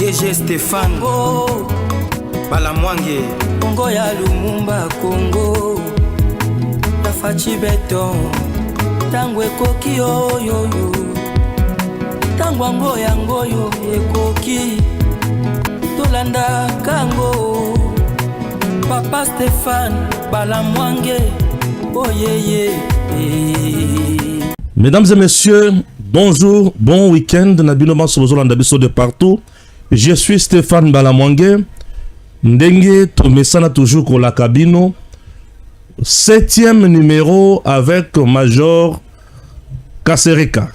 DG Stéphane Balamwange Congo ya Lumumba Congo Tafachi Beton Tangwe koki yo Tangwango yango yo ekoki Tolanda kango Papa Stéphane Balamwange oh yeah. Mesdames et messieurs, bonjour, bon week-end. Nabino Mansobozo Landabiso de partout. Je suis Stéphane Balamwange. Ndenge Tomesana toujours pour la cabine. 7e numéro avec Major Kasereka.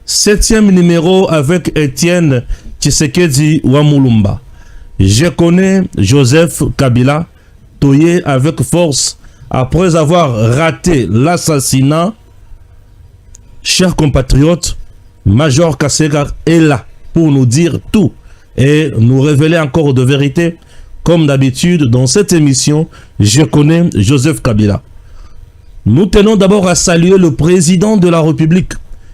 7e numéro avec Étienne Tshisekedi Wamulumba. Je connais Joseph Kabila. Toye avec force après avoir raté l'assassinat. Chers compatriotes, Major Kasereka est là pour nous dire tout et nous révéler encore de vérité. Comme d'habitude, dans cette émission, je connais Joseph Kabila. Nous tenons d'abord à saluer le président de la République,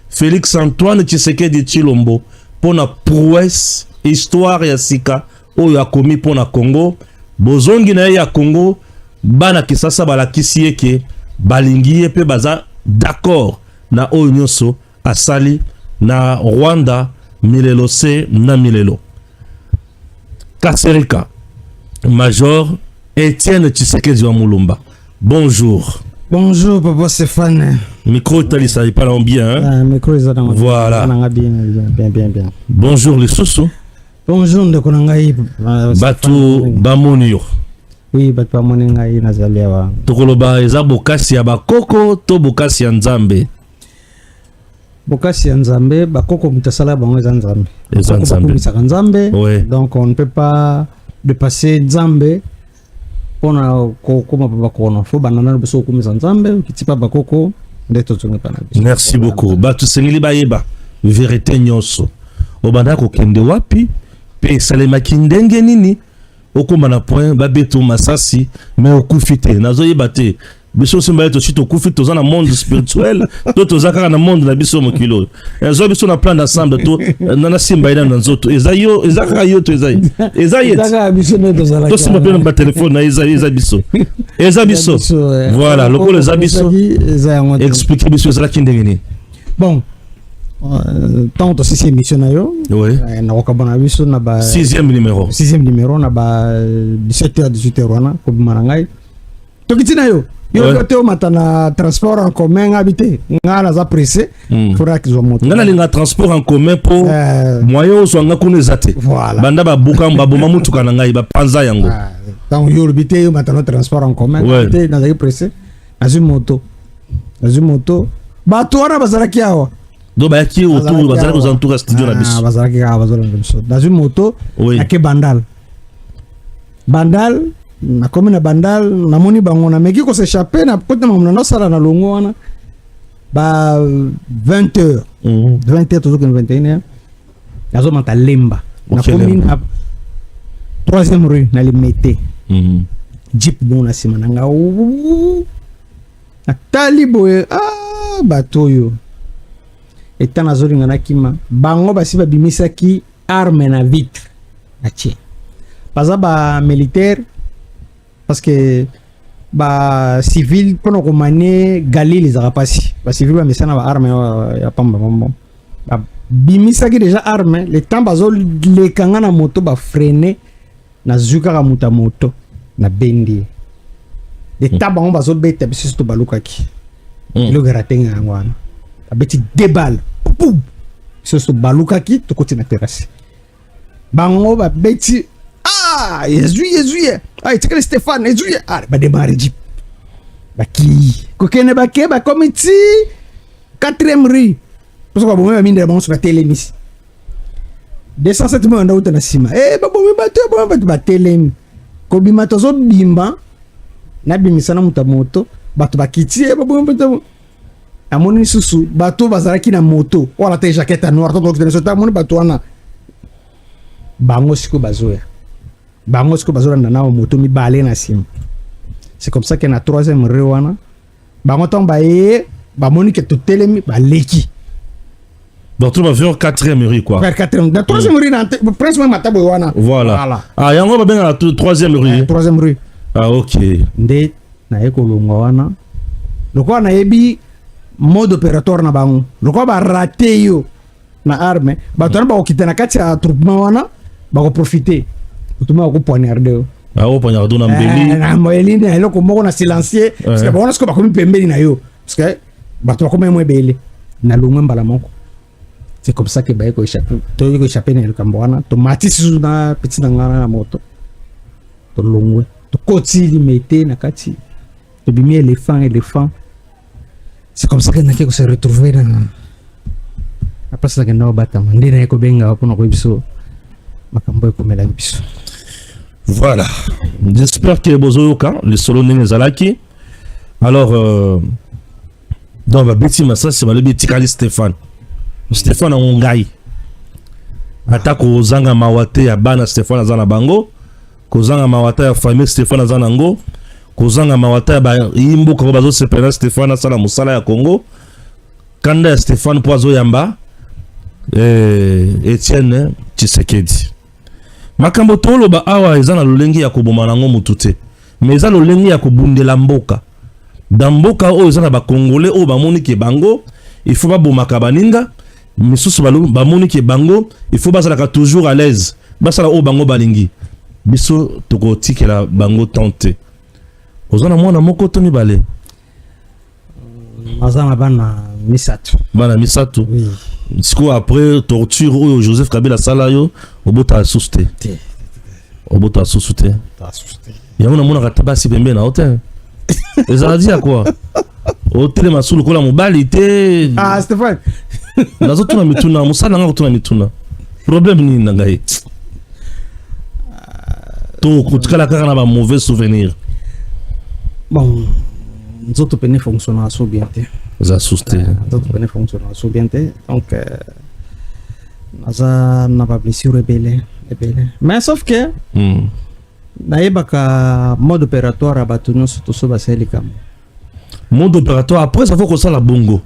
Félix Antoine Tshisekedi Tshilombo, pour la prouesse, histoire et sika, où il a commis pour le Congo. Bozongi na ya Congo, bana kisasa bala kisieke, balingi pe baza d'accord na Oyonso, Asali, na Rwanda, Milelo se na Milelo. Kasereka. Major Étienne Tshisekedi Wamulumba. Bonjour. Bonjour, Papa Stéphane. Micro Talisa, il parle bien. Hein? Micro voilà. Bien. Bonjour les sous. Bonjour, de Konangaï. Batu Bamonio. Oui, Batu Bamoningaï Nazaliawa. Tokoloba eza bokasi ya bakoko to bokasi ya nzambe. Bokasi ya nzambe, bakoko mutasala bango eza nzambe. Eza nzambe. Ouais. Donc on ne peut pas dépasser nzambe pona kokoma bakono. Faut banana beso kumisa nzambe, kitipa bakoko ndeto tsunga pana. Merci beaucoup. Batu sengeli bayeba vérité nyonso. Obanda ko kende wapi? Pe salema kindenge nini? Okoma na point babeto masasi mais okufite. Nazo yebate. Biso simba to chito kufite dans le monde spirituel, to zakara na monde na biso mokilo. Ezo biso na plan d'ensemble to na simba ina na nzoto. Ezayo ezakara yo to ezayi. Ezayi. Ezakara biso ne to zalaka. To simba pe na téléphone na eza biso. Eza biso. Voilà, lokolo eza biso. Expliquez biso ezala kindenge ni. Bon. Tant aussi c'est émission na yo. Oui. Na okabana biso na ba 6e numéro. 6e numéro na ba 17h 18h wana ko marangai. Tokitina yo. Yo te matana transport en commun habité. Ngana za pressé. Faudra qu'ils ont monté. Ngana linga transport en commun pour moyen so nga kune zate. Voilà. Banda ba buka mbaboma mutuka na ngai ba panza yango. Donc yo habité yo matana transport en commun habité na za pressé. Azu moto. Ba to wana bazalaki awa. Do ba yaki autour bazalaki aux entours studio na biso. Bazalaki awa bazalaki na biso. Azu moto ake bandal. Na komi na bandal na moni bango na meki ko s'échapper na côté na na sala na longo wana ba 20h 20h toujours que 21h yazo mata lemba na komi na 3e rue na limete jeep bon na sima na nga na talibo batoyo etana zoringa na kima bango basi ba bimisaki arme na vitre atie baza ba militaire parce que ba civil pono ko mané galil les arapasi ba civil ba mesana ba arme ya pamba bombo ba bimisa ki déjà arme le temps bazo le kanga na moto ba freiner na zuka ka muta moto na bendi le temps ba bazo beta biso to balukaki le garatenga ngwana abeti debal boum biso to balukaki to koti na terrasse bango ba beti Yezuye. Tikale Stéphane, Yezuye. Ba démarrer jeep. Ba ki. Kokene ba ke ba komiti 4e rue. Parce que ba bomba minde ba sur télémis. 207 mo nda utana sima. Ba bomba ba télémis. Ko bima tozo bimba. Na bimisana mutamoto, ba to ba kiti ba bomba amoni susu ba to bazaraki na moto. Wala te jaquette noire to ko tene sota moni ba to wana. Bango siko bazoya. Bango siko bazora na moto mi balé na sim. C'est comme ça que na 3e rue wana bango tomba ba moni que to telemi ba leki Bartolo va vers 4e rue quoi. Vers 4e. La 3e rue dans principalement Matabo wana. Voilà. Ah yango ba benga la 3e rue. 3e rue. Ah OK. Nde na eko longa wana. Lokwa na yebi mode opératoire na bango. Lokwa ba raté yo na arme. Ba tona ba okita na kati ya troupement wana ba ko profiter. Utuma ko poignarder. Ah o poignarder na mbeli. Na mbeli na eloko moko na silencier parce que ba wana sko ba komi pembeli na yo. Parce que ba to ko memo ebele na longa mbala moko. C'est comme ça que ba ko échapper. To ko échapper na eloko wana. To matisi na petit na ngana na moto. To longwe. To koti limité na kati. To bimi éléphant. C'est comme ça que naki ko se retrouver dans après ça que na batama ndina ko benga hapo na ko biso makambo ko mela biso. Voilà. J'espère que bozoyoka les solo ndenge zalaki. Alors donc ba beti masa c'est ba le beti kali Stéphane Ongai. Atako zanga mawate ya bana Stéphane azana bango. Kozanga mawata ya famille Stéphane azana ngo. Kozanga mawata ba imbo ko bazo sepena Stéphane asala musala ya Congo. Kanda ya Stéphane poazo yamba Etienne Tshisekedi. Makambo tolo ba awa ezana lolengi ya koboma nango mutute. Mais ezana lolengi ya kobundela mboka. Damboka o ezana ba Congolais o ba moni ke bango, il faut ba bomaka baninga. Misusu ba moni ke bango, il faut basala ka toujours à l'aise. Basala o bango balingi. Biso toko tikela bango tante. Ozana mwana moko to mibale. Azana bana misatu. Bana misatu. Oui. Siko après torture o Joseph Kabila sala yo obota asuste. Obota asuste. Yango na mona katabasi pembe na hotel. Ezala dia quoi? Hotel masulu kola mobali te. Ah Stéphane. Nazo tuna mituna musala nga tuna mituna. Problème ni nangai. To kutkala kaka na ba mauvais souvenir. Bon, nzoto pene fonctionner so bien te. Za asuste. Nzoto pene fonctionner so bien te. Donc naza na ba blessure rebelle. Mais sauf que naïbaka mode opératoire à batunyo surtout so baseli kam. Mode opératoire après ça faut que ça la bongo.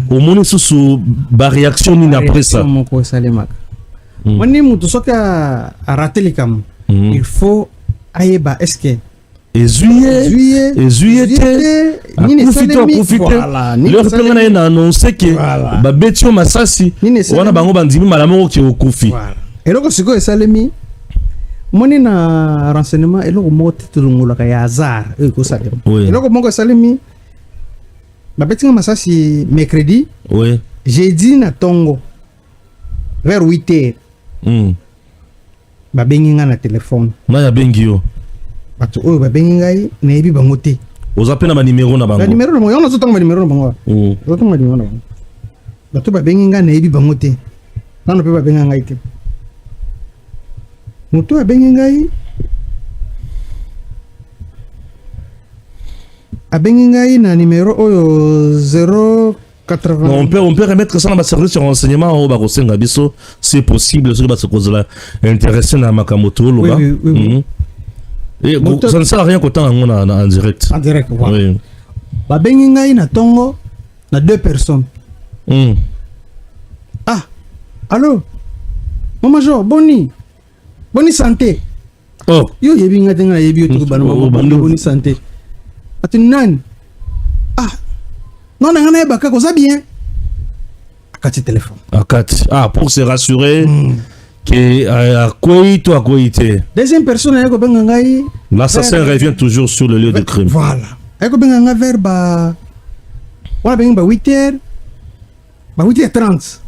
Au moins sous ba réaction ni après ça. Mon ko salemaka. Moni mutu soka a raté les kam. Il faut aïba est-ce que Ezuye profite leur pengana na annoncer que ba betio masasi wana bango bandimi malamo ki okufi. Eloko siko esalemi moni na renseignement eloko moko tulungola ka ya hasard ko salema. Eloko moko esalemi ba betinga masasi mercredi. Oui. Jeudi na Tongo vers 8h. Ba benginga na téléphone. Na ya bengi yo. Bato oyo ba bengingai na yebi bango te. Ozapena ba numéro na bango. Na numéro na bango, on a zotanga ba numéro na bango. Zotanga ba numéro na bango. Bato ba benginga na yebi bango te. Nano pe ba bengingai te. Mutu ba bengingai. A bengingai na numéro oyo 080. On peut remettre ça dans le service de renseignement au Barosenga biso, c'est possible ce que se cause là intéressé na Makamoto là. Oui. Et ça ne sert à rien qu'autant en direct. En direct, voilà. Oui. Ba bengingai na Tongo na 2 personnes. Ah. Allô. Mama Boni santé. Oh. Yo yebi ngati nga yebi to bano boni santé. Atinan. Ah. Non nga na baka ko ça bien. Akati téléphone. Akati. Ah, pour se rassurer que à quoi était. Deuxième personne ayako benga ngai. L'assassin revient toujours sur le lieu du crime. Voilà. Ayako benga nga vers ba wala benga ba 8h. Ba 8h30.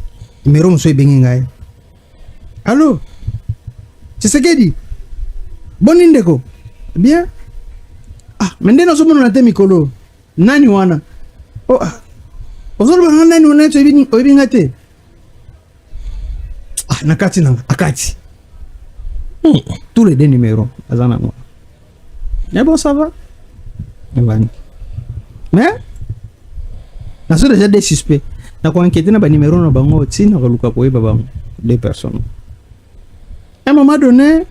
Numéro monsieur benga ngai. Allô. Tshisekedi. Boni ndeko. Bien. Ah, mende na somo na te mikolo. Nani wana? Oh ah. Ozolo ba nani wana to ebi ngate. Ah, nakati na akati. Tous les deux numéros azana moi. Mais bon ça va. Mais na so déjà des suspects. Na ko enquêter na ba numéro na bango ti na ko luka ko ba bango 2 personnes. À un moment donné,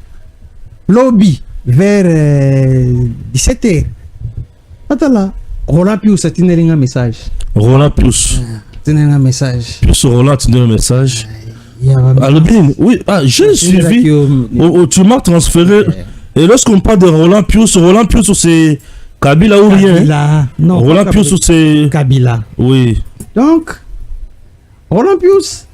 lobby vers 17h. Attends là, Roland Pius a tiré un message. Roland Pius. un message. Pius Roland, tu donnes un message. Alors bien, oui, j'ai suivi. Tu m'as transféré. Et lorsqu'on parle de Roland Pius, c'est Kabila ou rien? Kabila. Non. Roland Pius, c'est Kabila. Oui. Donc, Roland Pius.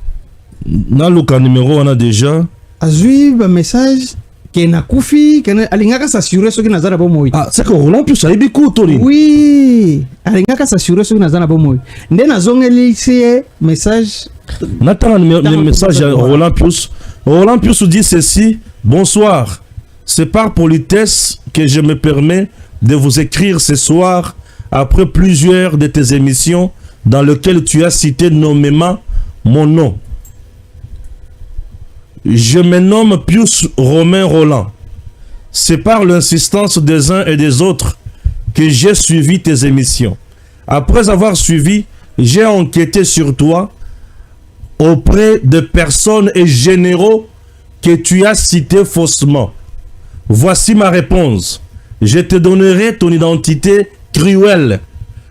Dans le cas numéro, on a déjà. A suivi un message qui est Koufi, qui a s'assurer ce qui n'a pas de Ah, c'est que Roland Pius a eu beaucoup de Oui, il a s'assurer ce qui n'a pas de mots. Dès que nous avons message. Nathan, le message à Roland Pius. Roland Pius dit ceci. Bonsoir. C'est par politesse que je me permets de vous écrire ce soir après plusieurs de tes émissions dans lesquelles tu as cité nommément mon nom. Je me nomme Pius Romain Roland. C'est par l'insistance des uns et des autres que j'ai suivi tes émissions. Après avoir suivi, j'ai enquêté sur toi auprès de personnes et généraux que tu as cités faussement. Voici ma réponse. Je te donnerai ton identité cruelle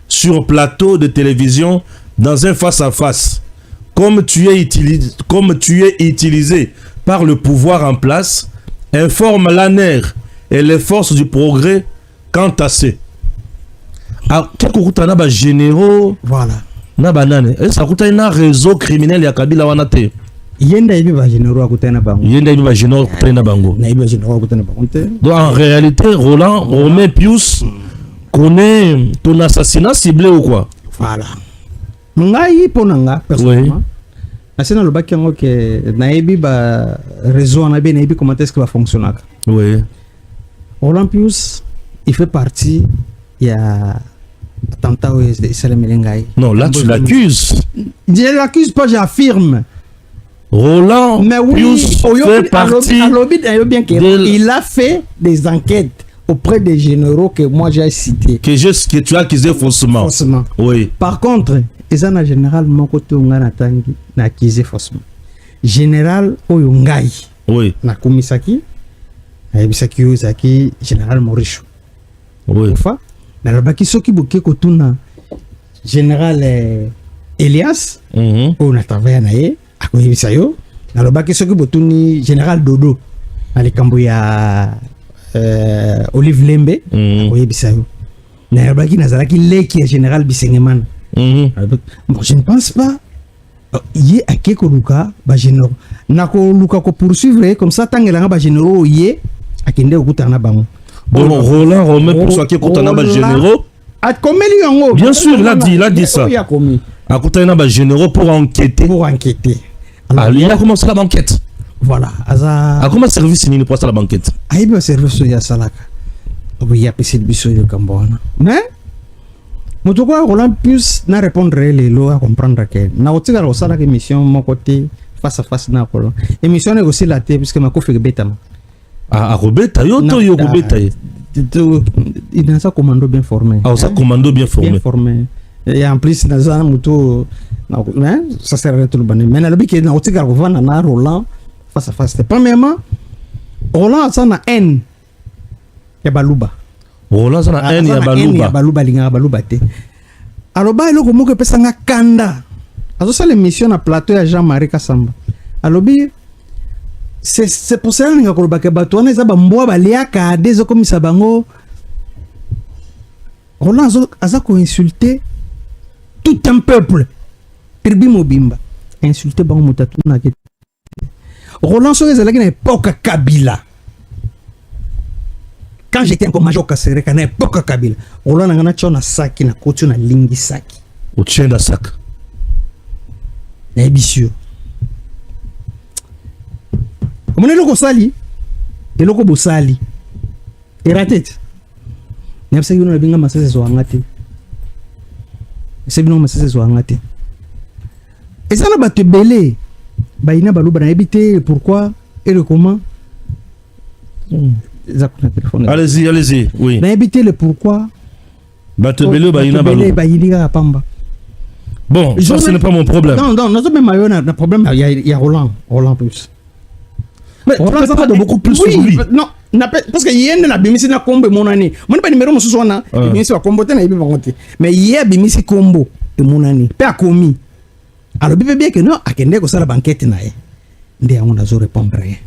sur plateau de télévision dans un face-à-face. Comme tu es utilisé par le pouvoir en place, informe l'ANER et les forces du progrès quant à ces. Ah, généraux. Voilà. Na banane. Et ça coûte un réseau criminel ya Kabila wanate. Yenda ibi ba généraux akutana bango. Yenda ibi ba généraux akutana bango. Na ibi ba généraux akutana bango. Donc en réalité, Romain Pius connaît ton assassinat ciblé ou quoi? Voilà. Ngai ponanga personnellement. Asena le baki yango ke na ibi ba réseau na bien na ibi comment est-ce que va fonctionner. Oui. Roland Pius, il fait partie ya attentat au Salem Elengai. Non, là tu l'accuses. Je l'accuse pas, j'affirme. Roland Pius fait partie. Il a fait des enquêtes auprès des généraux que moi j'ai cités. Que tu as accusé faussement. Faussement. Oui. Par contre, ils ont général mon côté n'a accusé faussement. Général Oyungai. Oui. Na Kumisaki. Ayebisaki Yozaki, général Moricho. Oui. Na lobaki soki boke kotuna général Elias on a travaillé na ye akoyebisa yo na lobaki soki botuni général Dodo alikambo ya Olive Lembe akoyebisa yo na lobaki nazalaki leki ya général Bisengemana. Bon, je ne pense pas yé ake koluka ba généraux na koluka ko poursuivre comme ça tangelanga ba généraux yé akende okutana bango. Bon, Roland Romain pour ceux qui écoutent les généraux. Bien sûr, il a dit ça. Écoutez, les généraux pour enquêter. Alors, il a commencé la banquette. Voilà. À comment service il pour ça la banquette? Ah, il y a service ya salaka. Oui, il y a PC de biso de Cambona. Mais Motoko Roland Pius n'a répondre les lois à comprendre que na otika la salaka émission mon côté face à face na Roland. Émission est aussi la tête puisque ma kofi beta. Ah, Robeta, yo Robeta. Il a un commando bien formé. Ah, ça commando bien formé. Bien formé. Et en plus, dans un moto, ça sert à tout le monde. Mais dans le but qu'il y a un Roland face à face. Premièrement, Roland a une haine. Il y a Balouba. Roland a une haine, il y a Balouba. Balouba, il y a Balouba. Alors, il y a un peu de Kanda. Alors, ça, l'émission à plateau à Jean-Marie Kassamba. Alors, c'est pour ça que Batouane est un baliaka des comme ça bango. Roland a insulté tout un peuple. Tribu Mobimba. Insulté bango mutatuna. Roland so est à l'époque Kabila. Quand j'étais encore major Kasserek à l'époque Kabila. Roland a na saki na kotu na lingi saki. Au tien da sac. Ambitieux. Mon eloko sali, eloko bosali, eratet. N'y a pas de binga masese zoangate. C'est bien masese zoangate. Et ça n'a pas te belé. Baina balouba na habité. Pourquoi et le comment? Allez-y, oui. Na habité le pourquoi. Bate belé baina balouba. Baina pamba. Bon, ça ce n'est pas mon problème. Non, non, même mayona le problème il y a Roland plus. Mais Roland ça de beaucoup plus sur lui. Non, parce que hier na bimisi na kombo mon année. Mon pas numéro mususu wana, bimisi wa kombo tena ibi bangote. Mais hier bimisi kombo e mon année. Pe akomi. alors bien que non akende ko sala banquette na ye ndi yango nazo répondre ye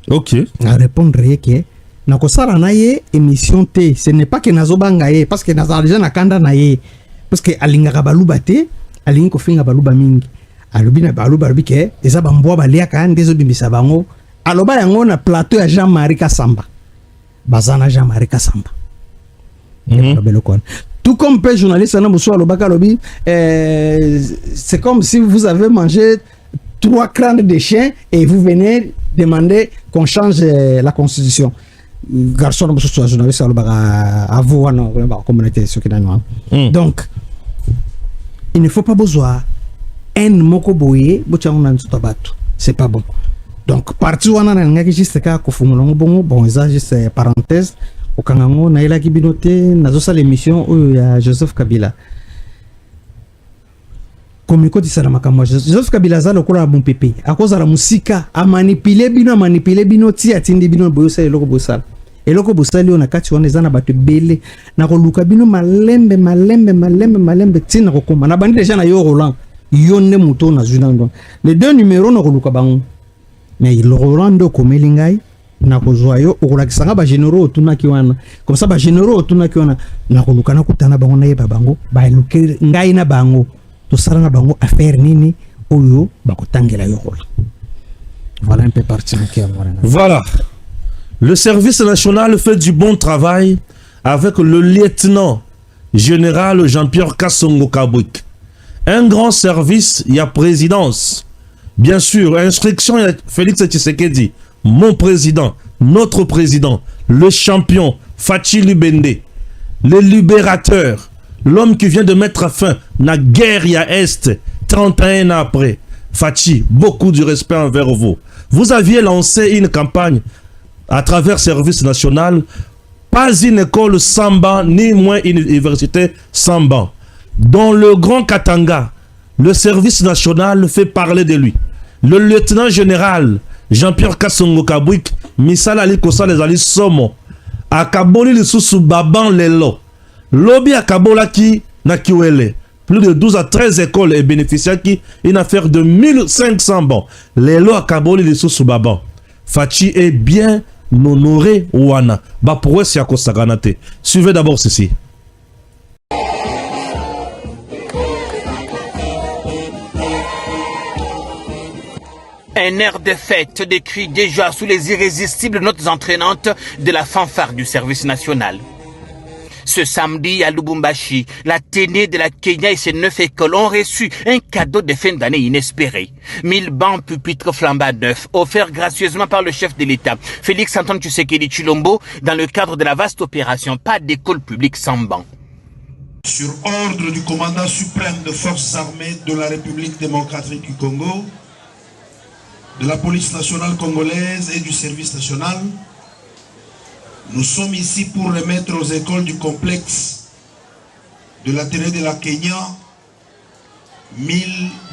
ok na répondre ye ke na ko sala na ye émission te ce n'est pas que nazo banga ye parce que nazo déjà na kanda na ye parce que alinga baluba te alingi ko finga baluba mingi alobi na baluba alobi ke eza bambwa baliaka ndezo bimbisa bango aloba yango na plateau ya Jean-Marie Kasamba bazana Jean-Marie Kasamba tout comme peut journaliste na muso alobaka alobi c'est comme si vous avez mangé 3 crânes de chien et vous venez demander qu'on change la constitution garçon na muso journaliste alobaka à vous na communauté ce qui n'a donc il ne faut pas besoin un moko boye bochango na nzuta bato c'est pas bon donc parti wana na ngaki juste ka ko fungula bongo bon ça juste parenthèse au kangango na ila kibinote nazo sa l'émission oyo ya Joseph Kabila komiko di sala makamwa Joseph Kabila za lokola bon pepe akoza la musika a manipuler bino ti atindi bino boyo sa eloko bosala eloko bosali ona kati wana ezana bato bele na ko luka bino malembe tina ko koma na bandi déjà na yo Roland yonne muto na zunando les deux numéros na ko luka bango mais il Roland ko melingai na ko joyo okolakisanga ba généraux tunaki wana comme ça ba généraux tunaki wana na ko luka na kutana bango na yeba bango ba luke ngai na bango to sala na bango affaire nini oyo bakotangela yo Roland voilà un peu parti voilà. Le service national fait du bon travail avec le lieutenant général Jean-Pierre Kassongo Kabwik. Un grand service, il y a présidence. Bien sûr, instruction, il y a Félix Tshisekedi, mon président, notre président, le champion, Fachi Lubende, le libérateur, l'homme qui vient de mettre fin à la guerre il y a Est, 31 ans après. Fachi, beaucoup de respect envers vous. Vous aviez lancé une campagne à travers service national, pas une école sans banc, ni moins une université sans banc. Dans le Grand Katanga, le service national fait parler de lui. Le lieutenant général Jean-Pierre Kassongo Kabwik, Misala Likosa les Ali Somo, a Kaboli le sous Baban Lelo, Lobby a Kabola ki na Kiwele. Plus de 12 à 13 écoles et bénéficiaires qui une affaire de 1500 bancs. Lelo a Kaboli le sous Baban. Fachi est bien honoré Ouana. Suivez d'abord ceci. Un air de fête décrit déjà sous les irrésistibles notes entraînantes de la fanfare du service national. Ce samedi à Lubumbashi, la Ténée de la Kenya et ses 9 écoles ont reçu un cadeau de fin d'année inespéré. 1000 bancs pupitres flambant neufs, offerts gracieusement par le chef de l'État, Félix Antoine Tshisekedi Tshilombo, dans le cadre de la vaste opération Pas d'école publique sans bancs. Sur ordre du commandant suprême des forces armées de la République démocratique du Congo, de la police nationale congolaise et du service national, nous sommes ici pour remettre aux écoles du complexe de la Ténée de la Kenya 1000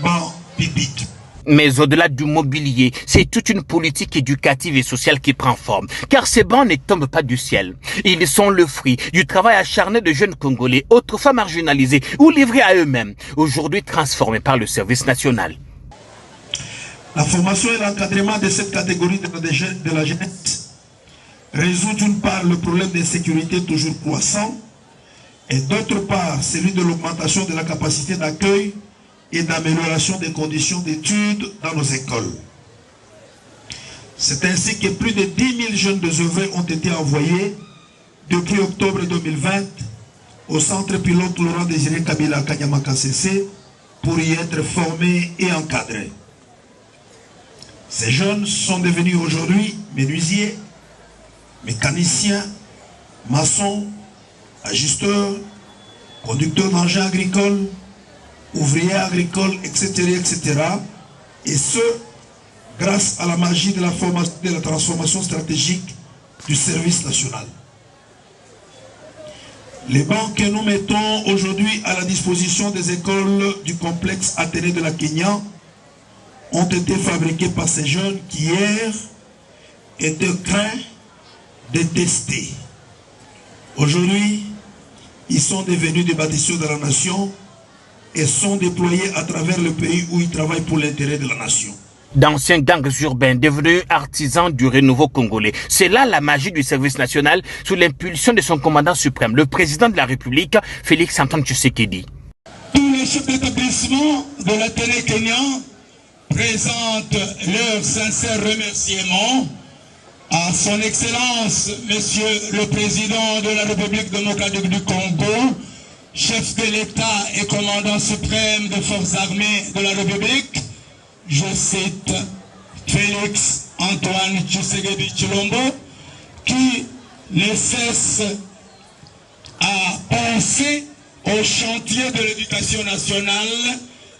bancs pupitres. Mais au-delà du mobilier, c'est toute une politique éducative et sociale qui prend forme. Car ces bancs ne tombent pas du ciel. Ils sont le fruit du travail acharné de jeunes Congolais, autrefois marginalisés ou livrés à eux-mêmes, aujourd'hui transformés par le service national. La formation et l'encadrement de cette catégorie de la jeunesse résout d'une part le problème d'insécurité toujours croissant et d'autre part celui de l'augmentation de la capacité d'accueil et d'amélioration des conditions d'études dans nos écoles. C'est ainsi que plus de 10 000 jeunes désœuvrés ont été envoyés depuis octobre 2020 au centre pilote Laurent Désiré Kabila Kanyama KCC pour y être formés et encadrés. Ces jeunes sont devenus aujourd'hui menuisiers, mécaniciens, maçons, ajusteurs, conducteurs d'engins agricoles, ouvriers agricoles, etc. Et ce, grâce à la magie de la formation et de la transformation stratégique du service national. Les bancs que nous mettons aujourd'hui à la disposition des écoles du complexe Athénée de la Kenya ont été fabriqués par ces jeunes qui hier étaient craints, détestés. Aujourd'hui, ils sont devenus des bâtisseurs de la nation et sont déployés à travers le pays où ils travaillent pour l'intérêt de la nation. D'anciens gangs urbains devenus artisans du renouveau congolais. C'est là la magie du service national sous l'impulsion de son commandant suprême, le président de la République, Félix Antoine Tshisekedi. Tous les chefs d'établissement de l'intérêt kenyan présentent leurs sincères remerciements à son Excellence, Monsieur le Président de la République démocratique du Congo, chef de l'État et commandant suprême des forces armées de la République, je cite Félix Antoine Tshisekedi Tshilombo, qui ne cesse à penser au chantier de l'éducation nationale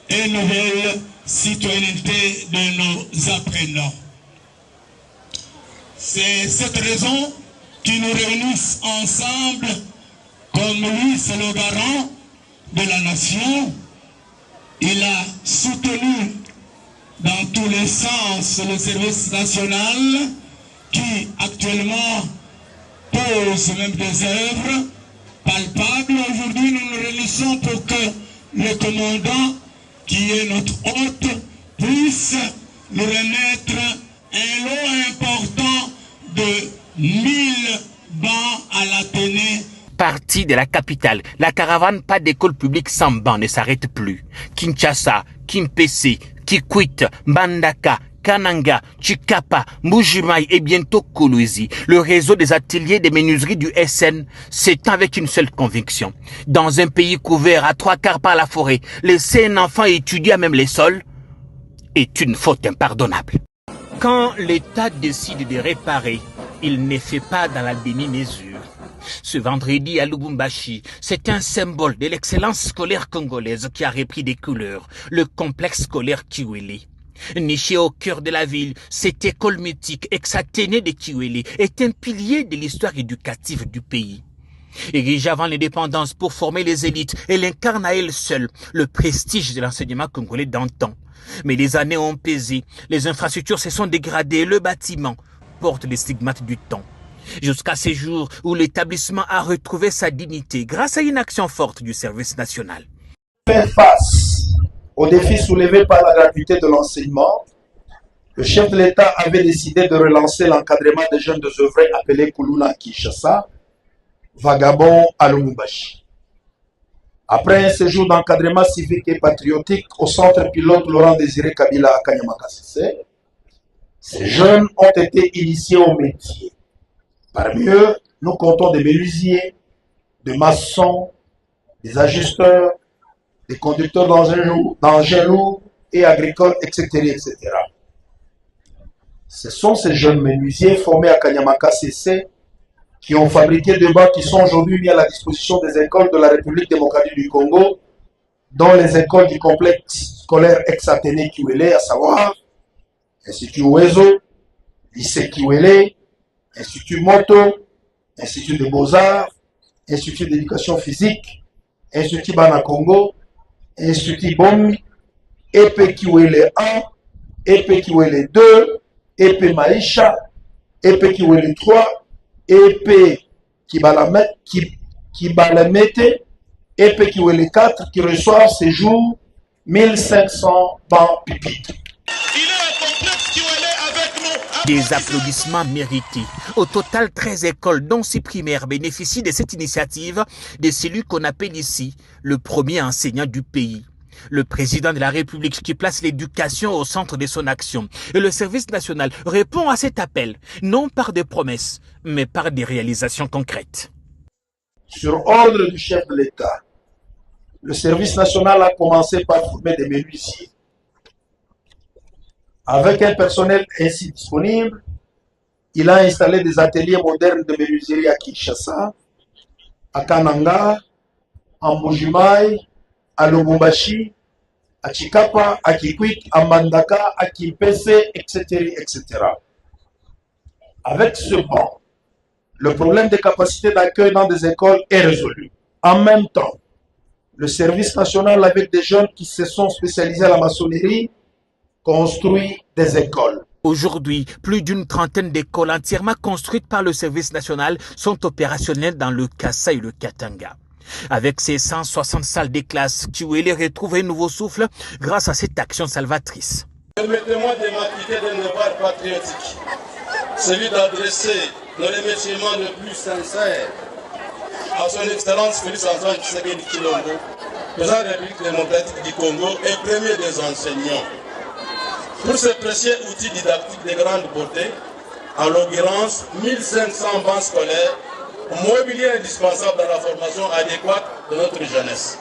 et nouvelle citoyenneté de nos apprenants. C'est cette raison qui nous réunissent ensemble, comme lui, c'est le garant de la nation. Il a soutenu dans tous les sens le service national qui actuellement pose même des œuvres palpables. Aujourd'hui, nous nous réunissons pour que le commandant, qui est notre hôte, puisse nous remettre un lot important de 1000 bancs à l'Athénée. Parti de la capitale, la caravane pas d'école publique sans banc ne s'arrête plus. Kinshasa, Kimpese, Kikwit, Mbandaka, Kananga, Chikapa, Mbujimaï et bientôt Kolwezi. Le réseau des ateliers des menuiseries du SN s'étend avec une seule conviction. Dans un pays couvert à 3/4 par la forêt, laisser un enfant étudier à même les sols est une faute impardonnable. Quand l'État décide de réparer, il ne fait pas dans la demi-mesure. Ce vendredi à Lubumbashi, c'est un symbole de l'excellence scolaire congolaise qui a repris des couleurs, le complexe scolaire Kiwele. Niché au cœur de la ville, cette école mythique ex-Athénée de Kiwele est un pilier de l'histoire éducative du pays. Érigée avant l'indépendance pour former les élites, elle incarne à elle seule le prestige de l'enseignement congolais d'antan. Mais les années ont pesé, les infrastructures se sont dégradées, le bâtiment porte les stigmates du temps. Jusqu'à ces jours où l'établissement a retrouvé sa dignité grâce à une action forte du service national. Faire face aux défis soulevés par la gratuité de l'enseignement, le chef de l'État avait décidé de relancer l'encadrement des jeunes désœuvrés appelés Kuluna Kinshasa, vagabonds à Lubumbashi. Après un séjour d'encadrement civique et patriotique au centre pilote Laurent Désiré Kabila à Kanyama-Kasese, ces jeunes ont été initiés au métier. Parmi eux, nous comptons des menuisiers, des maçons, des ajusteurs, des conducteurs d'engins lourds et agricoles, etc., etc. Ce sont ces jeunes menuisiers formés à Kanyama-Kasese qui ont fabriqué des bancs qui sont aujourd'hui mis à la disposition des écoles de la République démocratique du Congo, dont les écoles du complexe scolaire ex-Athénée Kiwele, à savoir Institut Ouezo, Lycée Kiwele, Institut Moto, Institut de Beaux-Arts, Institut d'éducation physique, Institut Bana-Congo, Institut Bomi, EP Kiwele 1, EP Kiwele 2, EP Maïcha, EP Kiwele 3, EP Kibalamete, EP Kiwele 4 qui reçoit ces jours 1500 bancs pupitres. Des applaudissements mérités. Au total, 13 écoles, dont 6 primaires, bénéficient de cette initiative de celui qu'on appelle ici le premier enseignant du pays. Le président de la République qui place l'éducation au centre de son action. Et le service national répond à cet appel, non par des promesses, mais par des réalisations concrètes. Sur ordre du chef de l'État, le service national a commencé par former des menuisiers. Avec un personnel ainsi disponible, il a installé des ateliers modernes de menuiserie à Kinshasa, à Kananga, à Mbujimaï, à Lubumbashi, à Chikapa, à Kikwit, à Mbandaka, à Kimpese, etc., etc. Avec ce banc, le problème des capacités d'accueil dans des écoles est résolu. En même temps, le service national, avec des jeunes qui se sont spécialisés à la maçonnerie, construit des écoles. Aujourd'hui, plus d'une trentaine d'écoles entièrement construites par le service national sont opérationnelles dans le Kassai et le Katanga. Avec ses 160 salles de classe, Chiwele retrouve un nouveau souffle grâce à cette action salvatrice. Permettez-moi de m'acquitter d'un devoir patriotique, celui d'adresser nos remerciements les plus sincères à son Excellence Félix-Antoine Tshisekedi Tshilombo, président de la République démocratique du Congo et premier des enseignants, pour ce précieux outil didactique de grande portée, en l'occurrence 1500 bancs scolaires, mobilier indispensable dans la formation adéquate de notre jeunesse.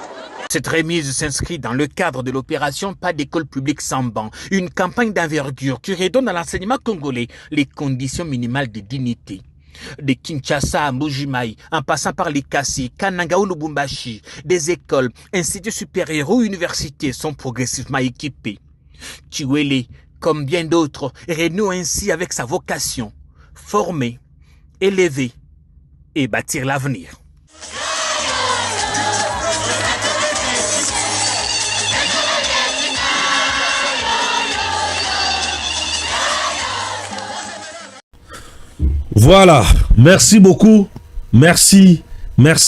Cette remise s'inscrit dans le cadre de l'opération Pas d'école publique sans banc, une campagne d'envergure qui redonne à l'enseignement congolais les conditions minimales de dignité. De Kinshasa à Mbujimayi, en passant par les Kassi, Kananga ou Lubumbashi, des écoles, instituts supérieurs ou universités sont progressivement équipées. Chiwele, comme bien d'autres, renoue ainsi avec sa vocation, former, élever et bâtir l'avenir. Voilà, merci beaucoup, merci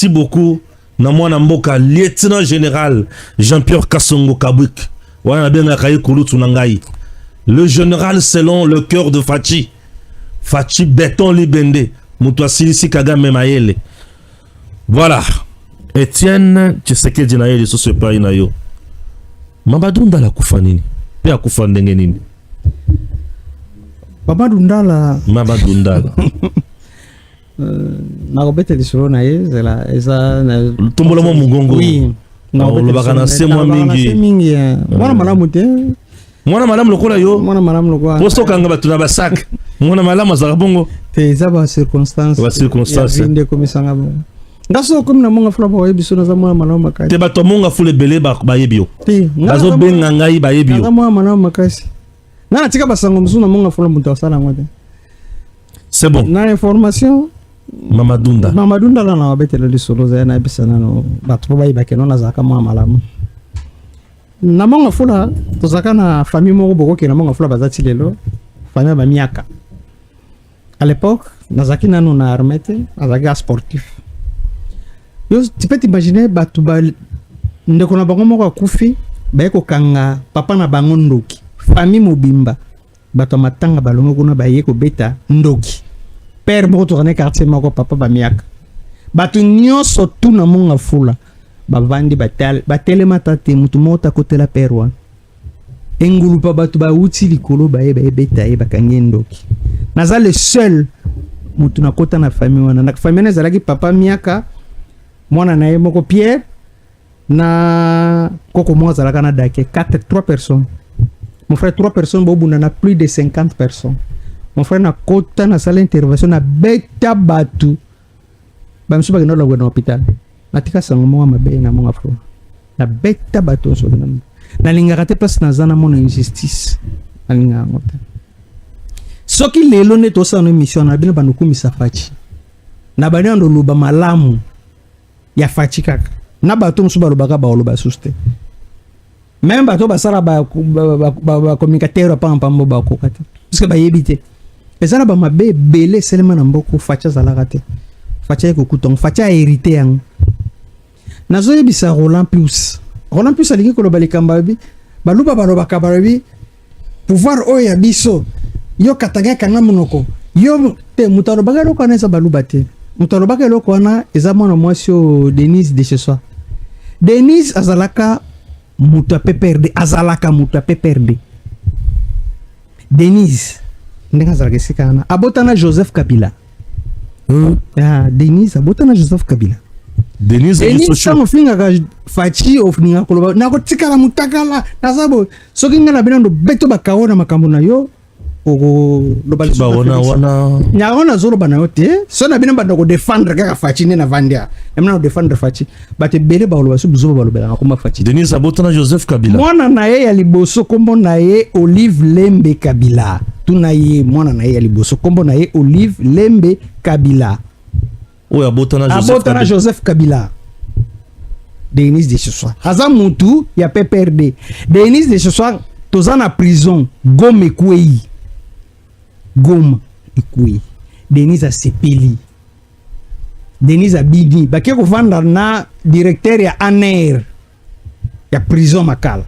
beaucoup. Namwana Mboka, lieutenant général Jean-Pierre Kassongo Kabwik. Le général selon le cœur de Fachi. Fachi béton libende. Moutouassilisi Kagame Mayele. Voilà. Etienne Tshisekedi na yeli so se pa ina yo. Mabadunda la kufa nini? Pe akufa ndenge nini? Mamadou Ndala nakobeta lisolo na ye zela eza na tombola mo mugongo. Oui. Nakobaka na se mwa mingi. Mwana malamu te. Mwana malamu lokola yo. Mwana malamu lokola. Posto kanga batu na basak. Mwana malamu azaka bongo. Te eza ba circonstance. Ba circonstance. Inde komisanga bo. Ngaso comme na monga fula ba yebiso na za mwana malamu makasi. Te bato monga fule bele ba yebio. Te. Bazo benga ngai ba yebio. Na mwana malamu makasi. Nana tika basango msuna monga fula muta sala ngode. C'est bon. Na information Mamadunda la na betela lisolo za na bisana no batu ba ibake no na zaka mwa malamu. Na monga fula to zaka na famille moko boko ke na monga fula bazati lelo famille ba miaka. À l'époque, nazaki nanu na armete, azaka sportif. Yo tu peux t'imaginer batu ba ndeko na bango moko akufi ba ko kanga papa na bango ndoki. Famille mobimba bato matanga balongo kuna baye ko beta ndoki père moko tourner quartier moko papa ba miaka bato nyonso tu na monga fula bavandi batelema tate mutu mota kotela père wana engulu pa bato ba uti likolo baye beta ye bakangi ndoki naza le seul mutu na kota na famille wana na famille na zalaki papa miaka mwana na ye moko Pierre na koko moko zalaka na dake 3 personnes. Mon frère, 3 personnes, on a plus de 50 personnes. Mon frère, na kota na salle intervention na beta batu. Ba msuba kino logwe na hôpital. Natika sango mo mabe na mo afro. Na beta batu so na lingaka te place na zana mo injustice. Na linga ngota. Soki lelo ne to sa no mission na bino banuku misafachi. Na bani ndo luba malamu ya fachi kaka. Na batu msuba lobaka ba oloba suste. Même bato basala ba communicateur pa mpambo ba kokate parce que ba yebite ezala ba mabe belé seulement na mboko facha zalaka te facha ko kuton facha hérité yang nazo yebisa Roland Plus alingi ko loba likamba bi baluba baloba kababi pouvoir oya biso yo katanga kanga monoko yo te mutalo bagalo kana sa baluba te mutalo bagalo kana eza mwana mwasi o Denise de chez soi Denise azalaka mutu ape perde azalaka mutu ape perde Denise ndenga azalaka sikana abotana Joseph Kabila Denise abotana Joseph Kabila Denise sango flingaka fachi ofninga koloba nako tikala mutakala nazabo soki ngala binando beto bakaona makambo na yo wana nyaona zoro bana yote so na bina banda ko défendre kaka fachi ne na vandia emna défendre fachi bate bele ba oloba su buzo ba lobela ko ma fachi Denise abotana Joseph Kabila mwana na ye ya liboso kombo na ye Olive Lembe Kabila tuna ye mwana na ye ya liboso kombo na ye Olive Lembe Kabila oya abotana Joseph Kabila Denise de Chessois haza mutu ya PPRD Denise de Chessois tozana prison Goma Ekwei Denise a sepeli Denis Abidi bakie kovanda na directeur ya ANR ya prison Makala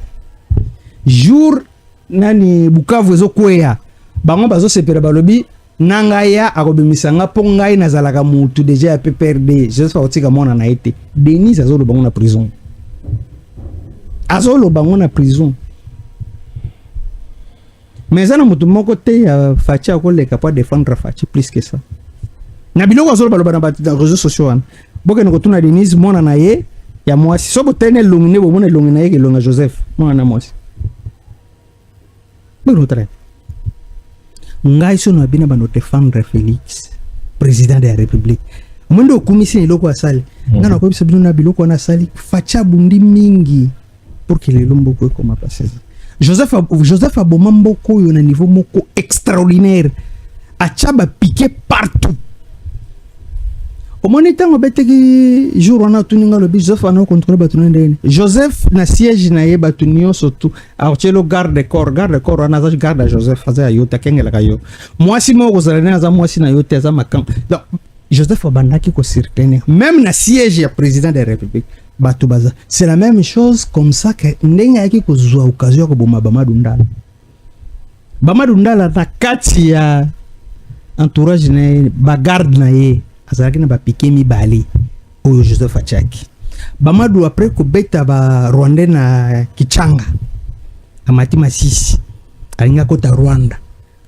jour nani Bukavu ezokwea bango bazosepela balobi nangaya akobimisanga mpo ngai nazalaka mutu deja ya PPRD Joseph akotika mwana na ete Denis azoloba bango na prison na prison mais eza na motu moko te ya Fachi akoleka po défendre Fachi plus que ça na biloko azoloba na réseaux sociaux wana bokende kotuna Denis mwana na ye ya mwasi so botene elongi ne bomona elongi na ye kelonga Joseph mwana na mwasi bonotre ngai sono abina bano défendre Félix président de la République mwendo okumisi eloko asali ngana ko bisa bino na biloko na asali Fachi bundi mingi pour que les lombo ko koma passer Joseph aboma mboko yo na niveau moko extraordinaire achaba piqué partout au moins temps obeteki jour on a tuni ngalo bi Joseph ana contrôler batuni ndene Joseph na siège na ye batuni surtout archelo garde corps ana za garde Joseph aza yo takengela kayo mwasi moko zalana za mwasi na yo te za makam donc Joseph abandaki ko circuler même na siège ya président de la République batu baza c'est la même chose comme ça que ndenga yaki ko zwa occasion ko boma Bamadou Ndala na kati ya entourage na ba garde na ye azalaki na ba piqué mibali oyo Joseph achaki Bamadou après ko beta ba Rwanda na Kichanga amati masisi alinga kota Rwanda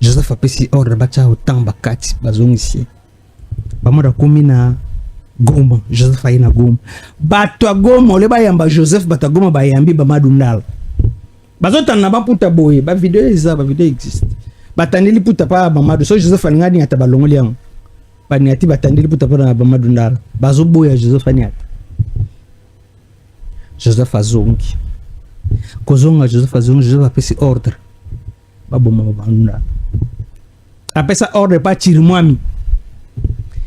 Joseph apesi ordre bacha otamba kati bazongisi Bamadou komi na Goma Joseph aina Goma bato a Goma ole bayamba Joseph bato Goma bayambi Bamadou Ndala bazotana baputa boye ba video existe batandeli puta pa Bamadou so Joseph alingani ata balongoli yango baniati batandeli puta pa na Bamadou Ndala bazoboya Joseph aniata Joseph azongi kozonga Joseph apesi ordre baboma Bamadou Ndala apesa ordre pa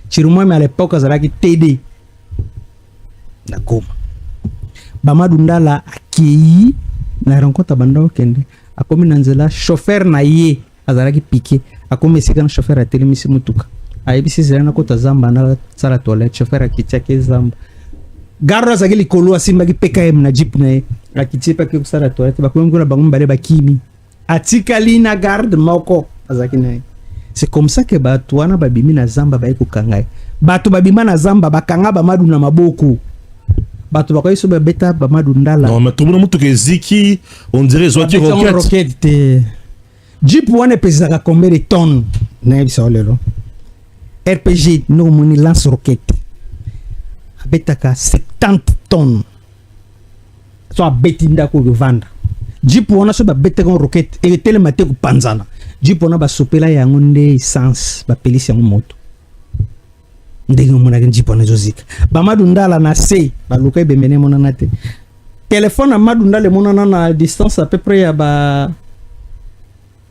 Chirimwami à l'époque azalaki TD na Goma Bamadou Ndala akei na rencontre bandao kende akomi na nzela chauffeur na ye azalaki piqué akomi esika na chauffeur atelemisi mutuka ayebisi zela na kota zamba na sala toilette chauffeur akitiaki zamba gardo azalaki likolo asimbaki PKM na jeep na ye akitiepaki kusala toilette bakomi kuna bango mibale bakimi atikali na garde moko azalaki na ye. C'est comme ça que bato wana babimi na zamba baye kokanga bato babima na zamba bakanga Bamadou na maboko bato bakoyi so beta Bamadou Ndala non mais tout le monde que ziki on dirait zwaki roquette te jeep wana pesaka combien de tonnes na bisa lelo RPG no moni lance roquette abetaka 70 tonnes so abetinda ko vanda jeep wana so babetaka roquette et telemate ko panzana jeep wana basopela yango nde essence bapelisi yango moto ndenge monaki jeep wana zozika Bamadou Ndala na se baluka ebemene monana te téléphone à Bamadou Ndala monana na distance à peu près ya ba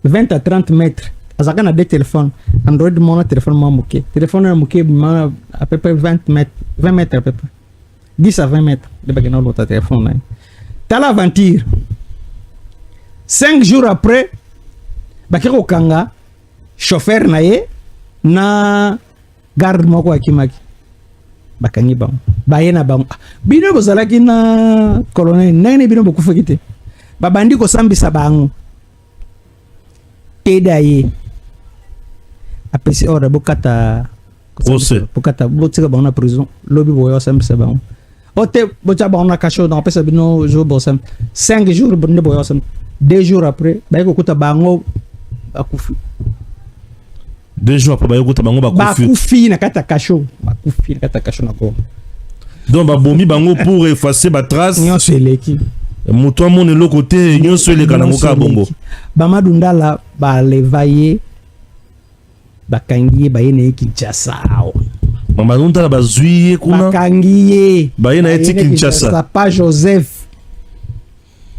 20 à 30 mètres azaka na deux téléphones Android mona téléphone mo moké téléphone na moké à peu près 20 mètres à peu près 10 à 20 mètres de bagana l'autre téléphone là t'as l'aventure 5 jours après bakiko kanga chauffeur na ye na garde moko akimaki bakangi bango baye na bango bino bozalaki na colonel nene bino bokufaki te babandi kosambisa bango teda ye apesi ordre bokata botika bango na prison lobi boyo sambisa bango ote bocha bango na cachot donc apesa bino jour bosam 5 jours bonde boyo sam 2 jours après baye kokuta bango bakufi 2 jours après baye kokuta bango bakufi na kata cachot na Goma donc babomi bango pour effacer ba trace nyonso eleki moto amone le côté nyonso eleka na moka bongo Bamadou Ndala balevaye bakangiye baye na Kinshasa Bamadou Ndala bazwiye kuna bakangiye baye na Kinshasa pa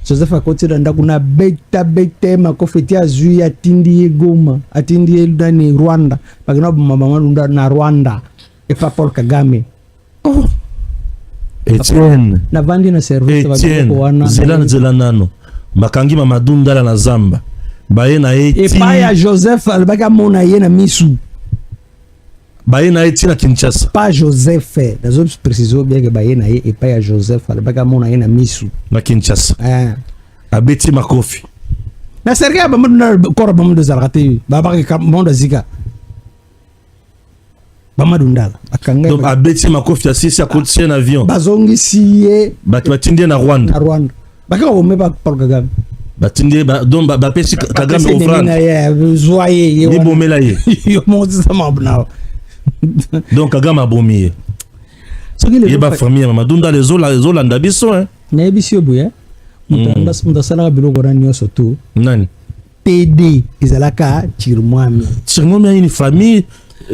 Joseph akoti na ndako na beta makofeti azwi atindi Goma atindi ndani Rwanda bakina Bamadou Ndala na Rwanda et pas Paul Kagame Etienne na vandi na service wana zela nano makangi Bamadou Ndala na zamba baye na et pas ya Joseph albaka mona ye na misu baye na eti na Kinshasa pas Joseph dans autres précisions bien que baye na et pas Joseph le baka mona na misu na Kinshasa abeti makofi na serga ba mona koro ba mona zarate ba ba ka mona zika ba madundala akanga donc abeti makofi asisi akotie na avion bazongi siye batindie na Rwanda baka o me ba Paul Kagame batindie donc ba pesi Kagame offrande joyeux ni bomela ye yo mo ça mabna donc Kagame abomiye il ba famille madunda les olanda biso hein na biso buya mutanda biloko na nyonso tu nani TD izalaka chirmwami une famille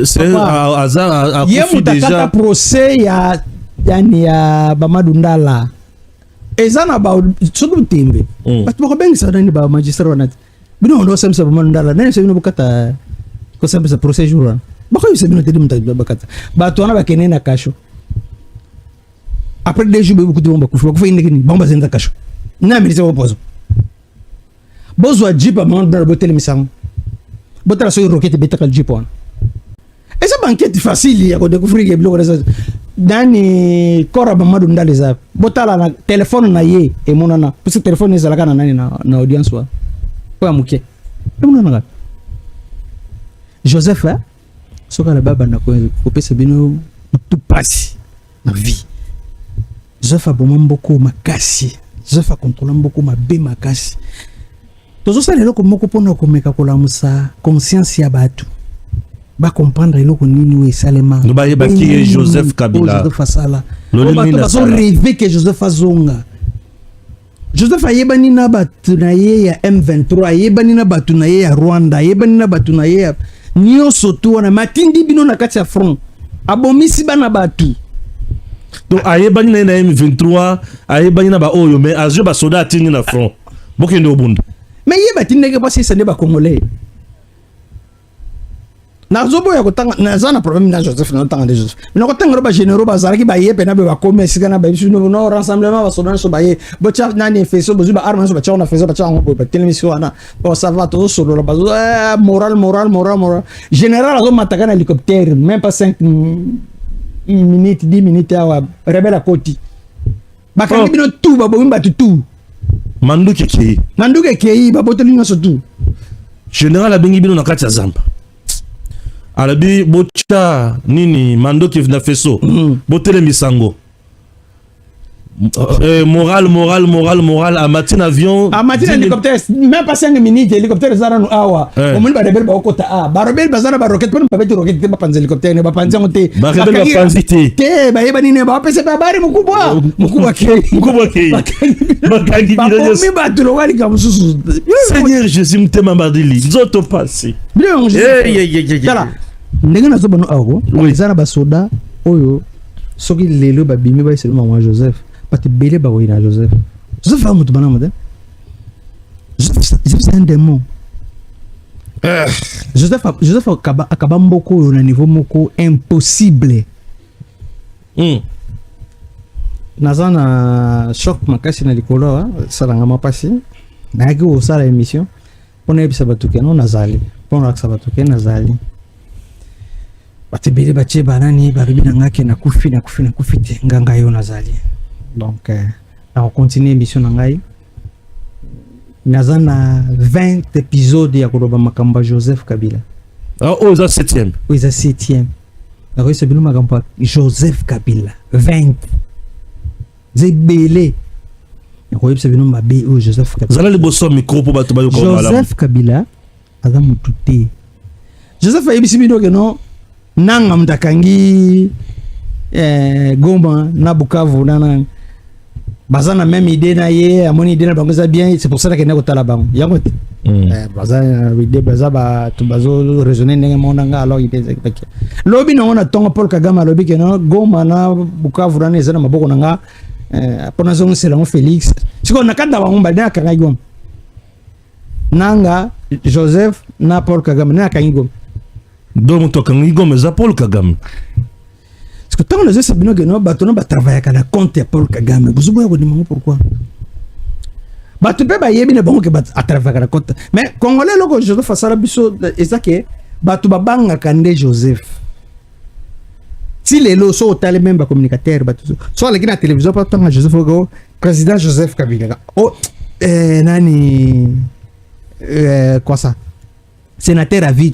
c'est à kufi déjà procès ya yani ya bamadundala ezana ba tsudu timbe batu ko bengi sa nani ba magistrat wana bino ndo semsa bamadundala nani se bino bukata ko semsa procès jour bako yise bino tedi mutaba bakata batu wana bakene na kasho après 2 jours beaucoup de bomba kufa kufa indekini bomba zenza kasho na milise opozo bozo ajipa bamadundala botel misang botala so roquette betaka jipon. Et ça banquette facile ya ko découvrir que biloko ça dani kora ba madunda les a botala na téléphone na ye e monana parce que téléphone ezala kana nani na audience wa ko amuke e monana Joseph soka la baba na ko pesa bino tout passe na vie Joseph a beaucoup makasi Joseph a contrôlé beaucoup ma be makasi tozo sala loko moko pona ko meka ko lamusa conscience ya batu ba comprendre eloko nini we salema no ba yeba ki Joseph Kabila Joseph Fasala lo ba so rêver que Joseph Azonga Joseph ayeba ni na batu na ye ya M23 ayeba ni na batu na ye ya Rwanda ayeba ni na batu na ye ya nyonso tu wana matindi bino na kati ya front abomisi bana batu donc ayeba ni na M23 ayeba ni na ba oyo mais ajo ba soda atingi na front bokende obunda mais yeba tinenge basi sande ba congolais na zobo ya kotanga na zana problème na Joseph na tanga de Joseph na kotanga roba généraux bazaraki ba yepe na be ba commerce kana ba bisu no rassemblement ba sodan so ba ye bo cha na ni feso bo zuba armes so ba cha na feso ba cha ngo ba télévision wana bo ça va tout solo la bazo moral général azo mataka na hélicoptère même pas 5 minutes 10 minutes awa rebela koti ba kangi bino tout ba bo mba tout manduke kei ba boteli nyoso tout général abengi bino na kati ya zamba alabi bocha nini mandoki na feso botele misango moral a matin avion hélicoptère même pas 5 minutes hélicoptère zara no awa o moni ba rebel ba okota ba rebel ba zara ba rocket pas ba rocket ba panza hélicoptère ne ba panza ngote ba rebel ba panzite te ba yeba nini ba pese ba bari mukubwa ke ba mi ba tulo wali ka mususu Seigneur Jésus mtema badili nzoto passé tala ndenge na zoba no awo zara ba soda oyo soki lelo ba bimi ba selema moi Joseph pati bele ba wina Joseph va mutu bana mode Joseph c'est un démon Joseph akaba mboko na niveau moko impossible nazana choc makasi na likolo salanga mapasi na ki o sala émission pona ebisa batuke no nazali pona aksa batuke nazali batebele bache banani baribina ngake na kufi te nganga yo nazali donc na continuer émission ngai nazana 20 épisodes ya koloba makamba Joseph Kabila oh za 7e oui za 7e na ko sebino makamba Joseph Kabila 20 zebele na ko sebino mabe o Joseph Kabila zala le bosso micro po bato ba yo ko mala Joseph Kabila azamu tuté Joseph ayebisi bino ke no nanga mtakangi Goma na Bukavu na bazana même idée na ye amoni idée na bango za bien c'est pour ça que ndako tala bango yango bazana idée bazaba tubazo raisonner ndenge monanga alors idée zaki lobi na ona tonga Paul Kagame lobi ke no Goma na Bukavu na ezana maboko nanga pona zongo selango Félix siko nakanda bango mbadana kanga Goma nanga Joseph na Paul Kagame na kanga Goma donc tokangi Goma za Paul Kagame parce que tant que nous avons que nous bateau ba travailler à la compte ya Paul Kagame vous savez pourquoi bateau pe ba yebi ne bon que ba à travailler à la compte mais congolais loko Joseph Fasala biso ezake bateau ba banga kande Joseph si les lots sont au même ba communicateur ba tout soit la télévision pas tant Joseph Ogo président Joseph Kabila oh nani quoi ça sénateur à vie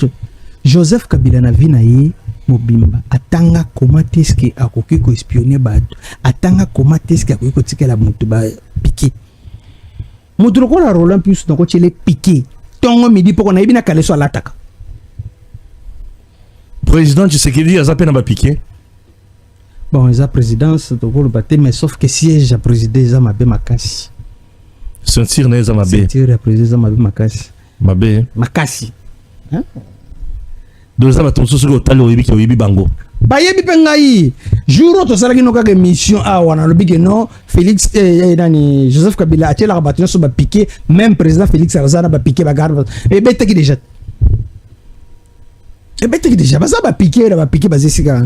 Joseph Kabila na vie na ye mobimba atanga comment est-ce que akoki ko espionner bato atanga comment est-ce que akoki ko tikela mutu ba piqué mutu ko la Roland plus donc chele piqué tongo midi poko na ibina kale so l'attaque président Tshisekedi a peine ba piqué bon les présidence de ko baté mais sauf que siège à président za mabe makasi sentir na za mabe sentir à président za mabe makasi makasi hein deux ans batonso sur talo yebi bango ba yebi pengai jour to sala kino ka mission a wana lobi que non Félix nani Joseph Kabila a la battu sur ba piqué même président Félix Arzana ba piqué ba garde et bête qui déjà ba ça ba piqué ba zesika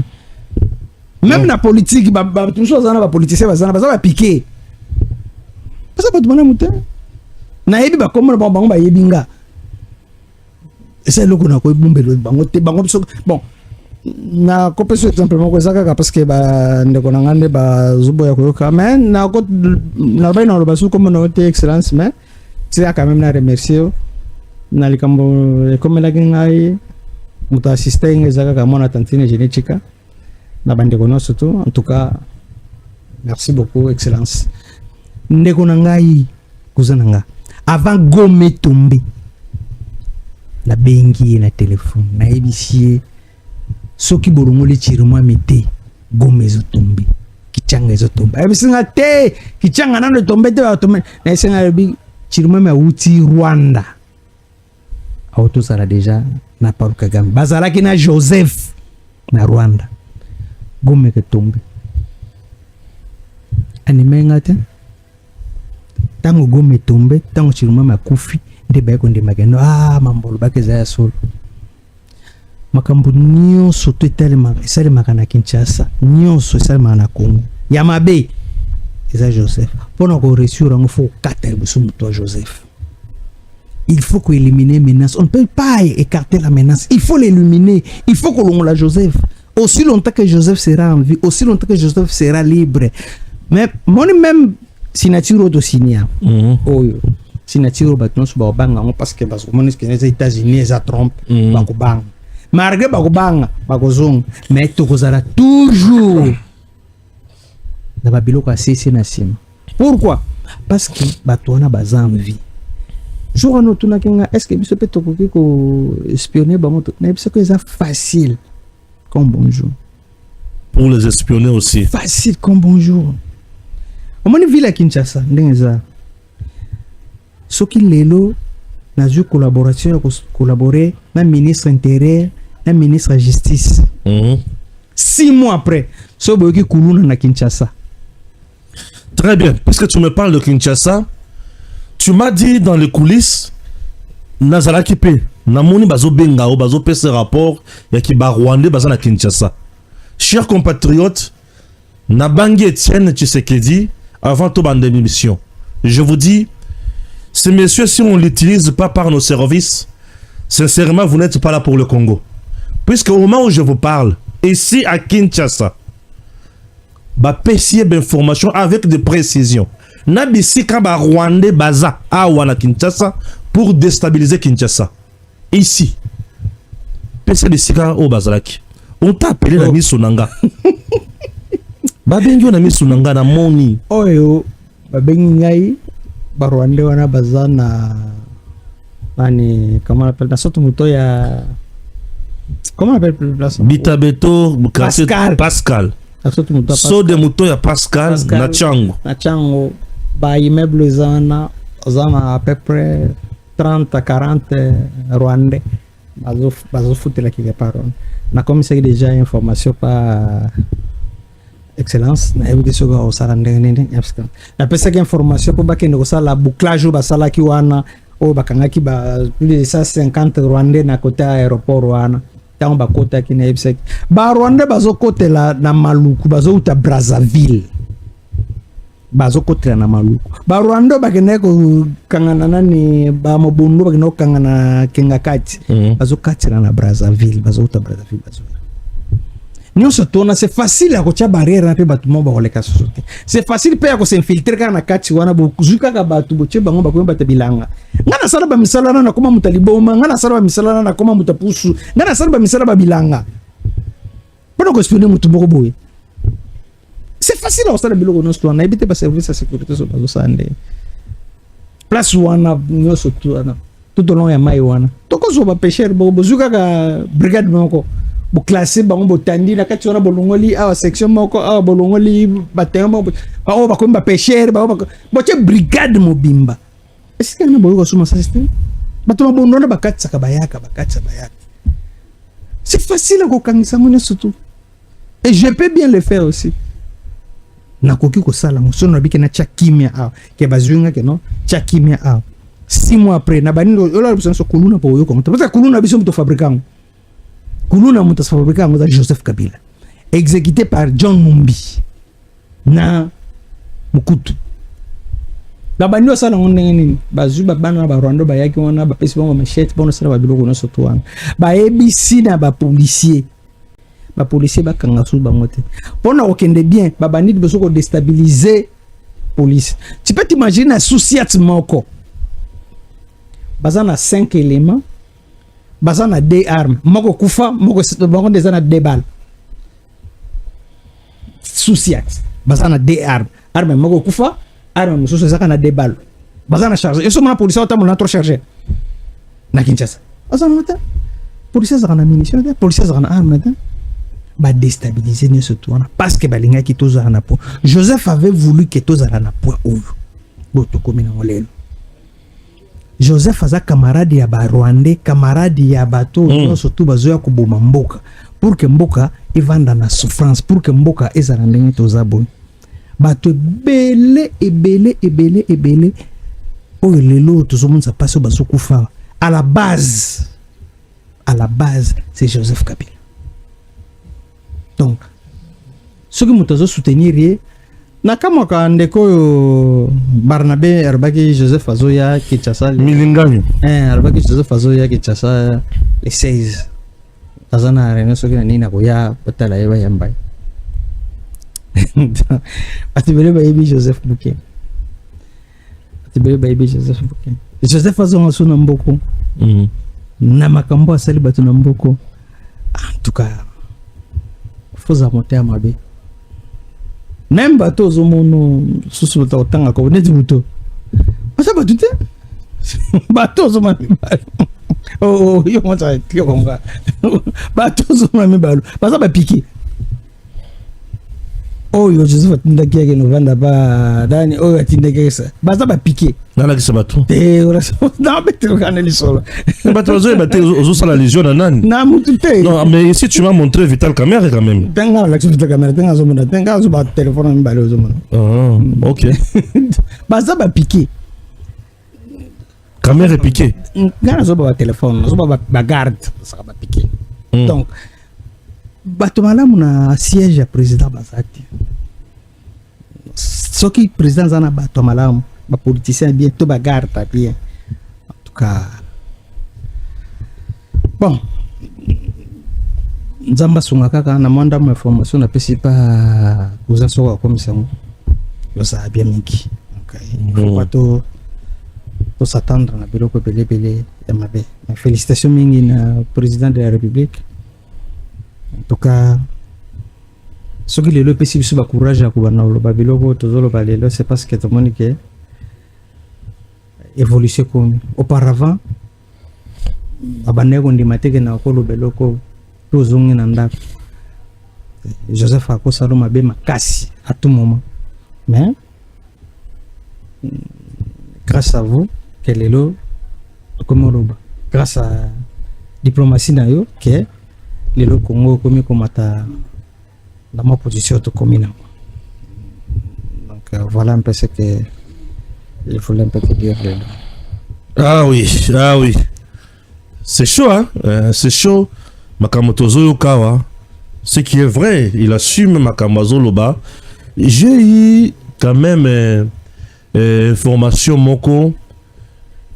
même na politique ba tout chose na ba politicien ba zana ba piqué ba ça ba demanda muté na yebi ba comme ba yebi nga c'est le qu'on a quoi bango bon na kopé sur simplement que ça parce que ba ndeko ngande ba zubo ya koyoka mais na ko na ba na basu comme na te excellence mais c'est quand même na remercier na likambo comme la ngai muta assistant ezaka kama na tantine genetica na bandeko no surtout en tout cas merci beaucoup excellence ndeko ngai kuzananga avant Gome tomber na bengi na téléphone na ebisie soki borongoli chirimo mete Gome ezotombe kichanga ezotombe ebisinga te kichanga nano tombe te tombe na esenga bi chirimo ma uti Rwanda auto sala déjà na Paul Kagame bazalaki na Joseph na Rwanda Gome ke tombe animenga te tango Gome tombe tango chirimo ma kufi de beko ndi mageno mambolo bakeza ya solo makambo nyonso to esalemaka na Kinshasa nyonso esalemaka na Congo ya mabe eza Joseph mpona koresur yango faut kata liboso moto ya Joseph il faut éliminer menace on ne peut pas écarter la menace il faut l'éliminer il faut kolongola Joseph aussi longtemps que Joseph sera en vie aussi longtemps que Joseph sera libre mais moni même signature auto signer oyo signature baton so banga parce que parce que mon les États-Unis ça trompe bakobanga malgré bakobanga bakozong mais tokozala toujours na babiloko asisi na sima pourquoi parce que batona bazan vie jour no tuna kinga est-ce que biso peut tokoki ko espionner bango na biso que ça facile comme bonjour pour les espionner aussi facile comme bonjour au moins ville à Kinshasa ndengeza soki lelo na ju collaboration collaborer na ministre intérieur na ministre justice 6 mois après so boyoki kuluna na Kinshasa. Très bien, puisque tu me parles de Kinshasa, tu m'as dit dans les coulisses nazalaki pe namoni bazo benga o bazo pese rapport ya ki ba Rwanda baza na Kinshasa. Chers compatriotes, nabangi Etienne Tshisekedi avant to bande émission. Je vous dis, ces messieurs, si on ne l'utilise pas par nos services, sincèrement, vous n'êtes pas là pour le Congo. Puisque au moment où je vous parle, ici à Kinshasa, bah pessier d'informations avec des précisions. Nabisi kaba Rwanda baza à Wana Kinshasa pour déstabiliser Kinshasa. Ici, pessier de Sika au Bazalaki. On t'a appelé la Missunanga. Babengi na Missunanga na moni. Oyo, babengi ngai. Barwande wana bazana nani comment on appelle dans cette moto ya comment on appelle le place Bitabeto Pascal so de moto ya Pascal na Chango ba immeuble zana à peu près 30 à 40 rwandais bazo foutre la quelque part na comme c'est déjà information par excellence na ebi so go sala ndenge na pesa que information pour bakende ko sala bouclage ba sala ki wana o bakangaki ba plus de 150 rwandais na côté aéroport wana tant ba kota ki na ebsek ba rwandais bazo kotela na Maluku bazo uta Brazzaville bazo kotela na Maluku ba rwandais bakende ko kangana nani ba mobondo bakende ko kangana kenga kati bazo katela na Brazzaville bazo uta Brazzaville bazo nyonso tona c'est facile ya kotia barrière na pe bato mo bakoleka société c'est facile pe ya kosinfiltre kaka na kati wana bozwi kaka bato botie bango bakomi bata bilanga nga nasala bamisala na nakoma muta liboma nga nasala bamisala na nakoma muta pusu nga nasala bamisala babilanga mpona koespionne mutu moko boye c'est facile ya kosala biloko nyonso wana nayebi te baservice ya sécurité so bazosala nde place wana nyonso tu wana tout au long ya mai wana tokozwa bapêcheur bozwi kaka brigade moko classé bango botandi na kati wana bolongoli awa section moko awa bolongoli bateyo moko bao bakomi bapêcheur bao botie brigade mobimba est-ce que na boyo suma ça système bato mabondona bakatisaka bayaka c'est facile à kokangisa ngone surtout et je peux bien le faire aussi nakoki kosala mosono nabiki na chakimia awa ke bazwinga ke no chakimia awa 6 mois après na banindo ola biso kuluna po yo konta parce que kuluna biso mto fabrikant kuluna mto fabrikant za Joseph Kabila exécuté par John Numbi na Mukutu na banindo sala ngone nini bazu babana ba Rwanda ba yaki wana ba pesi bango machete bono sala ba biloko na soto wana ba ebisi na ba policier bakanga sous bango te pona okende bien babandi beso ko déstabiliser police tu peux t'imaginer associate moko bazana 5 éléments bazana 2 armes moko kufa moko bango déjà na 2 balles associate bazana 2 armes moko kufa arme mususu zaka na 2 balles bazana charger eso mona police ota mona trop charger na Kinshasa bazana mata police zaka na munitions police zaka na armes ba déstabiliser ne ce tourna parce que balinga ki tozara na po Joseph avait voulu que tozara na po oyo boto komina molelo Joseph aza camarade ya ba Rwandais camarade ya bato surtout bazoya kuboma mboka pour que mboka evanda na souffrance pour que mboka ezala ndenge tozabo bato ebele oyo lelo tozomonisa paso bazokufa à la base c'est Joseph Kabila. Donc ce que mutazo soutenir na kama ka ndeko yo Barnabé Arbaki Joseph Azoya Kinshasa Milinganyo Arbaki Joseph Azoya Kinshasa les 16 azana reno so kina nina ko ya patala yeba yambai atibele ba yebi Joseph Bouquet Joseph Azoya so na mboko na makambo asali batu na mboko en tout cas faut monter à mabe même bateau zo mono susu tanga ko neti buto asa batute bateau zo mami balo oh yo monta tio konga bateau zo mami balo basa ba piquer oh yo Joseph atinda kiake no vanda ba dani oh atinda kiake basa ba piquer nala ki sabato ora na betro kaneli solo bateau zo ozo sala légion na nani na mutute non mais ici tu m'as montré Vital Kamerhe quand même tenga la Vital Kamerhe tenga zo mona tenga zo ba téléphone mi balo zo mona OK basa ba piquer Kamerhe piqué ngana zo ba téléphone zo ba garde ça ba piquer donc bato malamu na siège ya président bazati soki président zana bato malamu ba politicien bien to ba garde bien en tout cas bon nzamba sunga kaka na mwanda ma information na pesi pa kuza soka komisango yo sa bien mingi donc bato to s'attendre na biloko belebele ya mabe félicitations mingi na président de la république. En tout cas, ce qui est le plus possible, courage à Koubana, le Babyloko, tout le Balélo, c'est parce que tout le monde est évolué comme auparavant. Abanego ndi mateke na okolo beloko tozongi na ndako. Joseph akosalo mabe makasi à tout moment. Mais grâce à vous, quel est le comme grâce à diplomatie na yo que le Congo comme komata dans ma position de commune. Donc voilà un peu ce que je voulais un peu te dire. Ah oui. C'est chaud, hein? C'est chaud. Makamotozo Yokawa, ce qui est vrai, il assume Makamazo Loba. J'ai eu quand même formation moko.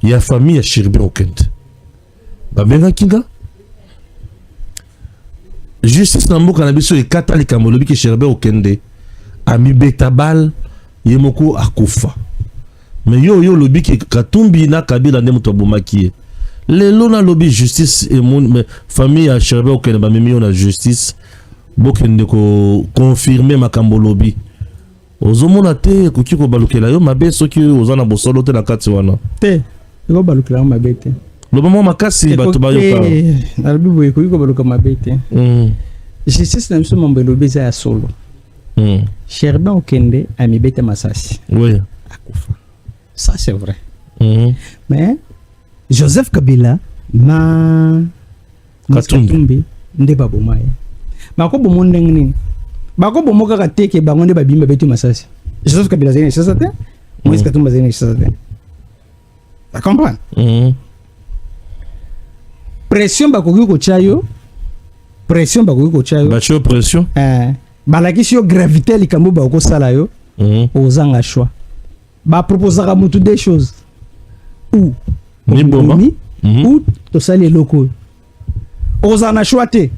Il y a famille à Shirbi Okent. Babena Kinga? justice na mboka na biso ekata likambo lobi ke Cherubin Okende ami betabal yemoko akufa mais yo lobi ke Katumbi na Kabila nde moto abomaki lelo na lobi justice et mon famille ya Cherubin Okende ba memi na justice bokende ko confirmer makambo lobi ozomona te koki ko balukela yo mabe soki ozana bosolo te na kati wana te ko balukela mabe te le moment makasi bato bayoka na lobi boye koki ko baluka mabe te justice na biso mambo lobi za ya solo Cherubin Okende ami bete masasi oui akufa ça c'est vrai mais Joseph Kabila na Katumbi nde baboma ye bako bomo ndenge nini bako bomo kaka teke bango nde babimba beti masasi Joseph Kabila zene chasa te Moïse Katumbi zene chasa te tu comprends pression bakoki ko chayo bacho pression balakisi yo gravité likambo bako sala yo ozanga choix ba proposera mutu des choses ou ni boma ou to sali loko ozana choix te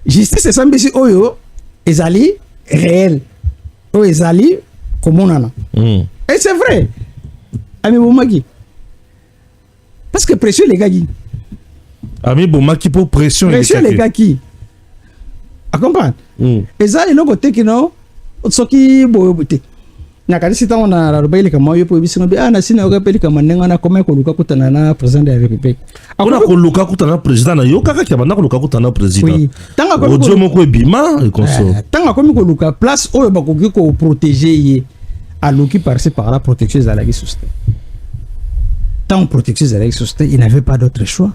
justice esambisi oyo ezali réel oyo ezali komonana et c'est vrai ami bomaki parce que pression les gars ami bomaki pour pression les gars qui a comprendre ezali loko tekino soki boyote nakali sita ona rarubaile kama yo po bisingo bi ana sina okapeli kama nenga na koma ko luka kutana na president de la république akona ko luka kutana president na yo kaka kya bana ko luka kutana president oui tanga ko ojo moko ebima e konso tanga ko mi ko luka place oyo bakoki ko protéger ye aluki par la protection de la société tant protection de la société il n'avait pas d'autre choix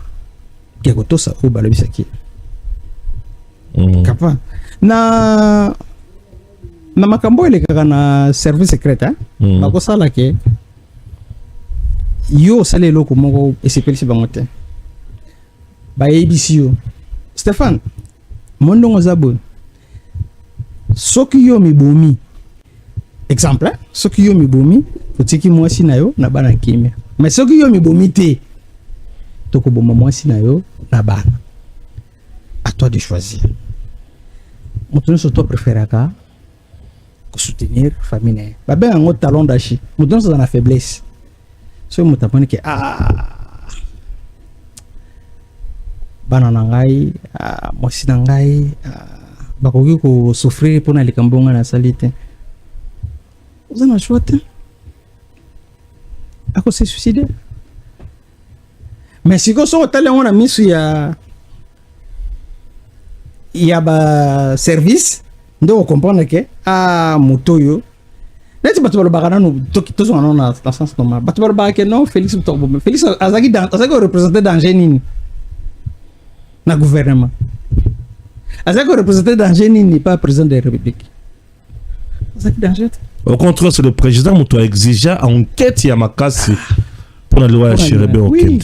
que ko ça au balobisaki kapa na makambo elekaka na service secret bakosala ke yo osala eloko moko esepelisi bango te bayebisi yo Stéphane mondongo za boye soki yo mibomi exemple soki yo mibomi otiki mwasi na yo na bana kimia mais soki yo mibomi te tokoboma mwasi na yo na bana à toi de choisir moto nyonso to préféraka soutenir famille ba ben un talon d'Achille moto nyonso na faiblesse so moto aponi ke bana na ngai mwasi na ngai bakoki ko souffrir pona likambo nga na salite uzana choix te ako se suicider mais si ko so tele on a misu ya ba service ndo comprendre que moto yo neti bato balobaka nanu tozonga nano na sens normal bato balobaka ke non Félix Mutokbo Félix azaki représenter danger nini na gouvernement azaki représenter danger nini pas président de la République azaki danger au contraire c'est le président moto exigeant enquête ya makasi pour la loi ya Cherubin Okende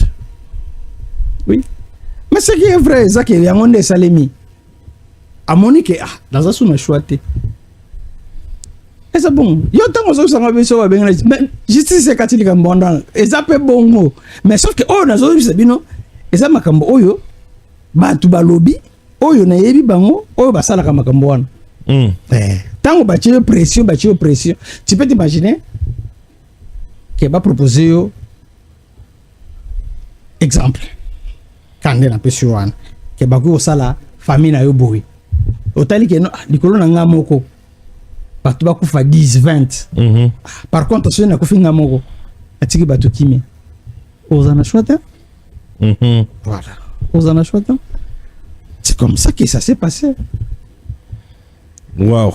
oui mais ce qui est vrai c'est que yango nde salemi amoni ke dans un choix te et c'est bon yo tango so sanga biso ba benga mais justice c'est katilika mbonda ezape bongo mais sauf que oh nazo bisa bino eza makambo oyo batu balobi oyo na yebi bango oyo basala ka makambo wana tango ba pression tu peux t'imaginer que ba proposer yo exemple quand na pesio wana ke ba ko sala famille na yo boy otali ke no likolo na nga moko batu bakufa 10 20 par contre so na kufinga moko atiki batu kimi ozana chouette voilà ozana chouette c'est comme ça que ça s'est passé wow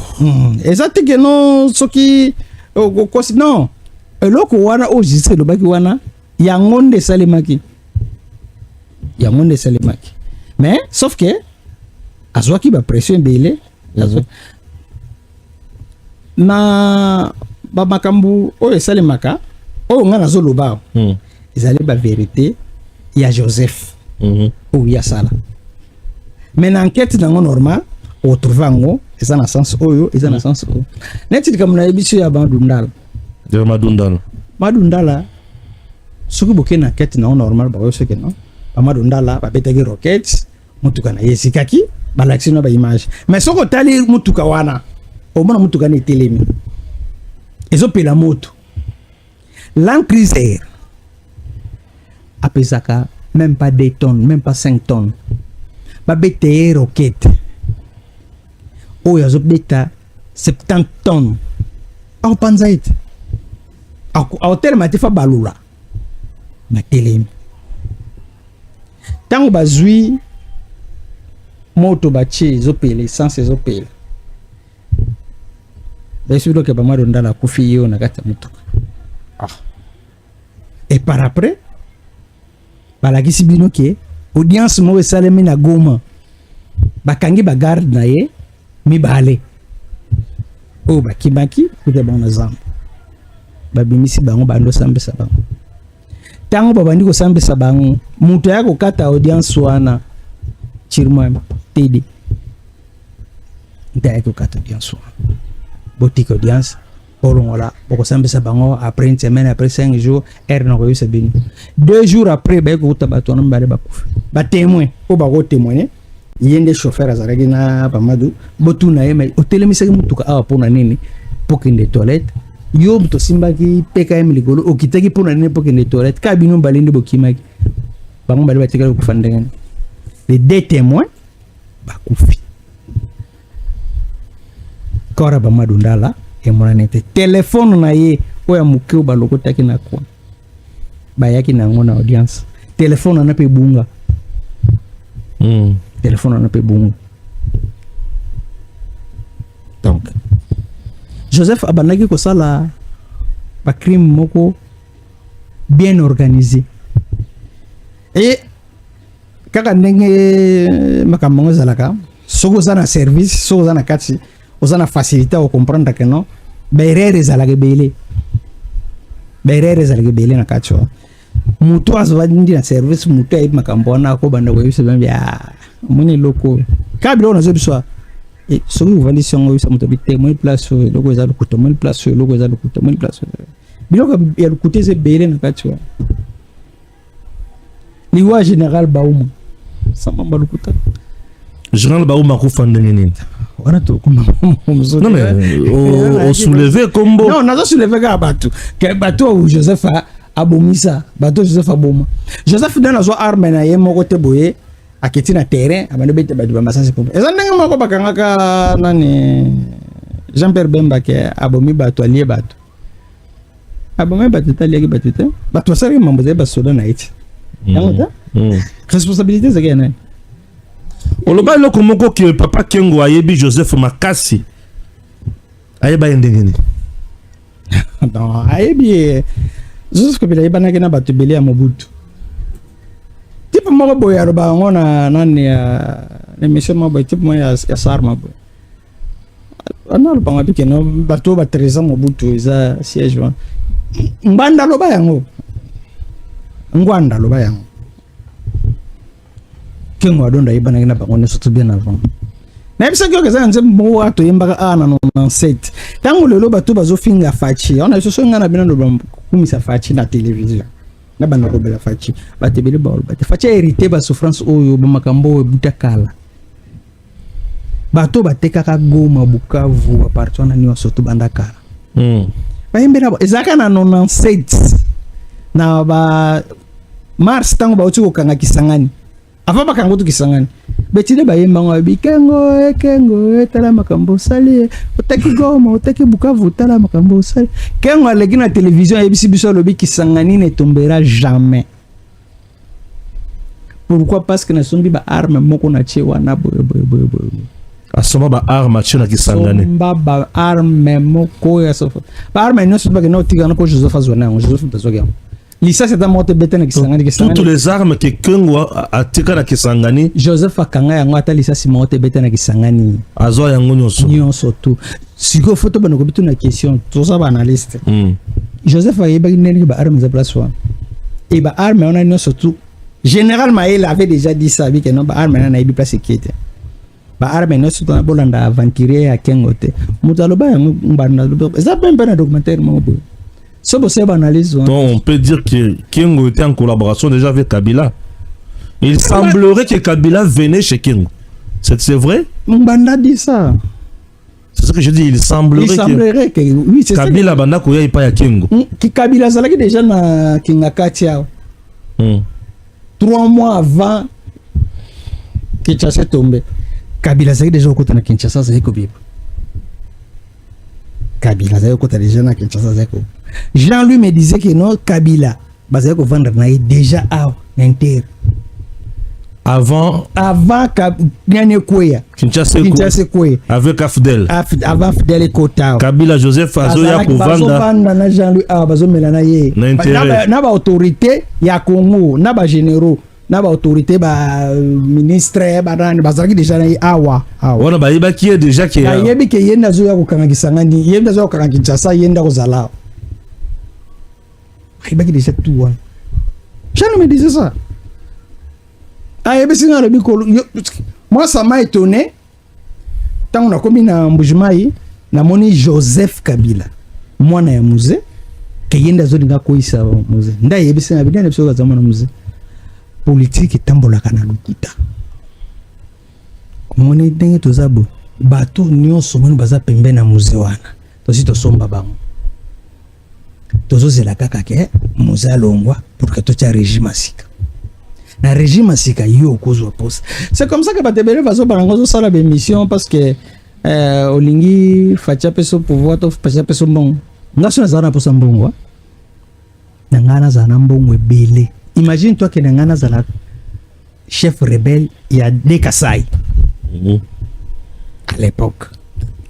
exact que non soki non eloko wana o jistre lo baki wana yangonde salemaki mais sauf que azwaki ba pression belé na ba makambu o esalemaka o nga nazoloba ezali ba vérité ya Joseph ou ya sala mais na enquête nango normal o trouver ngo eza na sens oyo eza na sens oyo neti comme na ebiso ya bandundala de madundala soki boke na enquête nango normal ba yo soki non ba madundala ba betaki roquettes mutuka na yesikaki balakisi na ba image mais soko tali mutuka wana omona mutuka na etelemi ezopela moto Land Cruiser apesaka même pas 2 tonnes même pas 5 tonnes babete roquette oyo azobeta 70 tonnes akopanza ete aotelema te fa balula matelemi ntango bazwi moto batie ezopela essence ezopela bayebi loke bamwado ndala akufi yo na kati ya motuka et par après balakisi bino ke audience moko esalemi na Goma bakangi bagarde na ye mibale oyo bakimaki kuta bango na zamba babimisi bango bandosambisa bango ntango babandi kosambisa bango moto ya kokata audience wana chirima tedi nta ya kokata audience wana botika audience olongola bokosambisa bango après une semaine après 5 jours er na koyisa bino 2 jours après ba ko tabato na mbale bakufa ba témoin o ba ko témoigner yende chauffeur azaragi na Pamadu botuna ye mais otelemisaki mutuka awa pona nini pokende toilette yo mto simbaki PKM ligolo okitaki pona nini pokende toilette ka bino balinde bokimaki bango bale batikala kufa ndenge les 2 témoins bakufi kora Pamadu ndala emonanete téléphone na ye oya mukeo balokotaki na kwa bayaki nango na audience téléphone na pe bunga téléphone na pe bunga donc Joseph abanaki kosala ba crime moko bien organisé et kaka ndenge makambo zalaka soko za na service soko za na kati osana facilité à comprendre que non berere zalage bele na kacho mutu azwandi na service mutu ay makambo na ko banda ko yuse bya muni loko kabilo na zebiswa e so vous vendez songo yuse mutu bité moi place loko za lukuto moi place loko za lukuto moi place biloko ya lukuto ze bele na kacho ni wa général Bauma sama balukuta général Bauma ko fandenge nini wana to kuma non mais au soulever combo non nazo soulever ka batu ke batu Joseph abomisa batu Joseph aboma Joseph dana zo arme na ye moko te boye aketi na terrain abane bete batu ba masasi pombe eza ndenge moko bakanga ka nani Jean-Pierre Bemba ke abomi batu alie batu abomi batu talie batu te batu sari mambo ze basoda na iti yango ta responsabilité zake nani oloba loko moko ki papa Kengo ayebi Joseph Makasi ayeba ndengeni non ayebi Joseph Kabila ayeba na batu bele ya Mobutu type moko boya roba ngona nani ya mission mabo type mo ya sarma bo ana lo banga bike no batu ba 13 Mobutu za siège wa mbanda lo ba yango ngwanda lo ba yango Kengo adonda ibana ngina bango nesoto bien avant na bisa kyo keza nze mo ato yembaka ana no set tango lelo batu bazofinga fachi ona so ngana bina ndo kumisa fachi na télévision na bana ko bela fachi batebele ba bate fachi hérité ba souffrance oyo ba makambo butakala bato batekaka Goma Bukavu apartient na niwa soto bandaka ba yembera ezaka na 97 na ba mars tango ba uti ko kanga Kisangani ava bakango tu Kisangani betide bayemba ngo Kengo tala makambo sali otaki Goma otaki Bukavu tala makambo sali Kengo aleki na télévision ebisi biso lobi Kisangani ne tombera jamais. Pourquoi? Parce que na sombi ba arme moko na tie wana boye asoma ba arme tie na Kisangani ba arme moko ya sofa ba arme no so ba ke no tigana ko Joseph azona Joseph tazoga Lisa c'est un mot bête na Kisangani. Toutes les armes que Kengo a tika na Kisangani. Joseph akanga yango ata Lisa si mot bête na Kisangani. Azo yango nyonso tout. Siko photo bana ko bitu na question. Tout ça ba analyste. Joseph a yeba neli ba arme za place wa. Et ba arme on a nyonso tout. Généralement il avait déjà dit ça avec non ba arme na ibi place qui était. Ba arme nyonso tout na bolanda aventurier à Kengo te. Mutalo ba yango mbanda. Ça même pas na documentaire mo bo. Donc on peut dire que Kengo était en collaboration déjà avec Kabila. Il semblerait que Kabila venait chez Kengo. C'est vrai? Mbanda dit ça. C'est ce que je dis, il semblerait que oui, c'est Kabila banda koya ipa ya Kengo. Qui Kabila zalaki déjà na Kingakatia. 3 mois avant Kinshasa tombé. Kabila zalaki déjà okota na Kinshasa zeko biba. Kabila zalaki okota déjà na Kinshasa zeko. Jean-Louis me disait que non, Kabila bazalaki vendre na déjà à Inter. Avant Nyane Kouya Kinshasa Kouya avec Afdel avant Fidel et Kota Kabila Joseph Azoya pour vendre na Jean-Louis bazo melana ye na ba autorité ya Congo na ba généraux na ba autorité ba ministre ba rani bazaki déjà na awa wana ba yeba qui est déjà qui ya yebi ke yenda zo ya ko kanga kisangani yenda zo kanga Kinshasa yenda ko zala yeba ki déjà tout wa Jean me disait ça. Moi, ça m'a étonné. Tant on a commis na Mbujimai, na moni Joseph Kabila. Moi, na ya musée. Kayenda zo dinga koisa musée. Nda yebisi na bidane biso za mona musée. Politique tambola kana lukuta. Moni ndenge tozabo. Bato nyonso moni baza pembe na musée wana. Tosi tosomba bango. Tozozela kaka ke musée alongwa pour que tocha régime asika. Na régime asika yo kozwa poste. C'est comme ça que batebele vazo barangozo sala be mission parce que olingi facha peso pouvoir to facha peso bon. Ngaso nazana posa mbongo. Nangana zana mbongo ebele. Imagine toi que nangana zana chef rebelle ya Dekasai. À l'époque.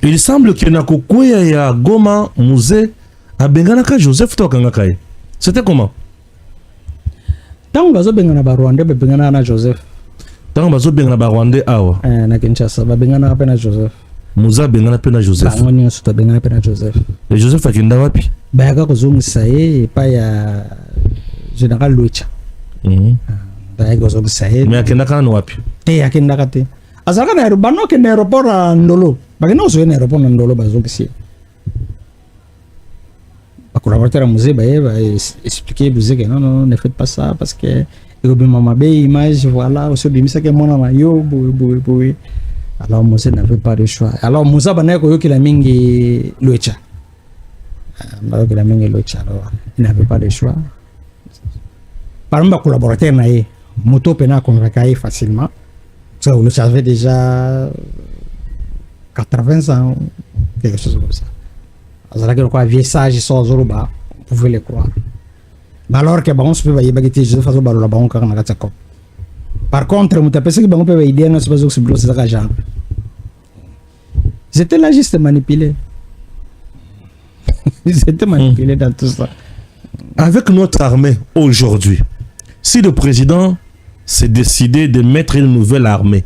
Il semble que na kokoya ya Goma musée abengana ka Joseph Tokanga kai. C'était comment? Tant bazo bengana ba Rwanda be bengana na Joseph. Tant bazo bengana ba Rwanda awa. Na Kinshasa ba bengana pe na Joseph. Muza bengana pe na Joseph. Ba ngoni so bengana pe na Joseph. Et Joseph akenda wapi? Ba yaka kozongisa ye pa ya Général Lucha. Ba yaka kozongisa ye. Mais akenda kana wapi? Te akenda kate. Azaka na aeroport ke na aeroport Ndolo. Ba kena so na aeroport Ndolo bazongisa. Ba collaborateur musée ba expliquer musée que non ne faites pas ça parce que il y a ma belle image voilà aussi bimisa que mon maillot boui. Alors musée n'avait pas de choix. Alors Moussa bana ko yoki la mingi Lucha. Alors il n'avait pas de choix. Par exemple collaborateur na ye moto pena convaincre facilement. Ça vous le savez déjà 80 ans quelque chose comme ça. Alors quoi vieux sage sans Zoruba, vous pouvez le croire. Alors que bon, on peut y bagiter de façon balola bon quand on a ça. Par contre, vous tapez ce que bon peut aider non c'est pas que c'est bloqué ça genre. C'était là juste manipulé. Ils étaient manipulés dans tout ça. Avec notre armée aujourd'hui, si le président s'est décidé de mettre une nouvelle armée,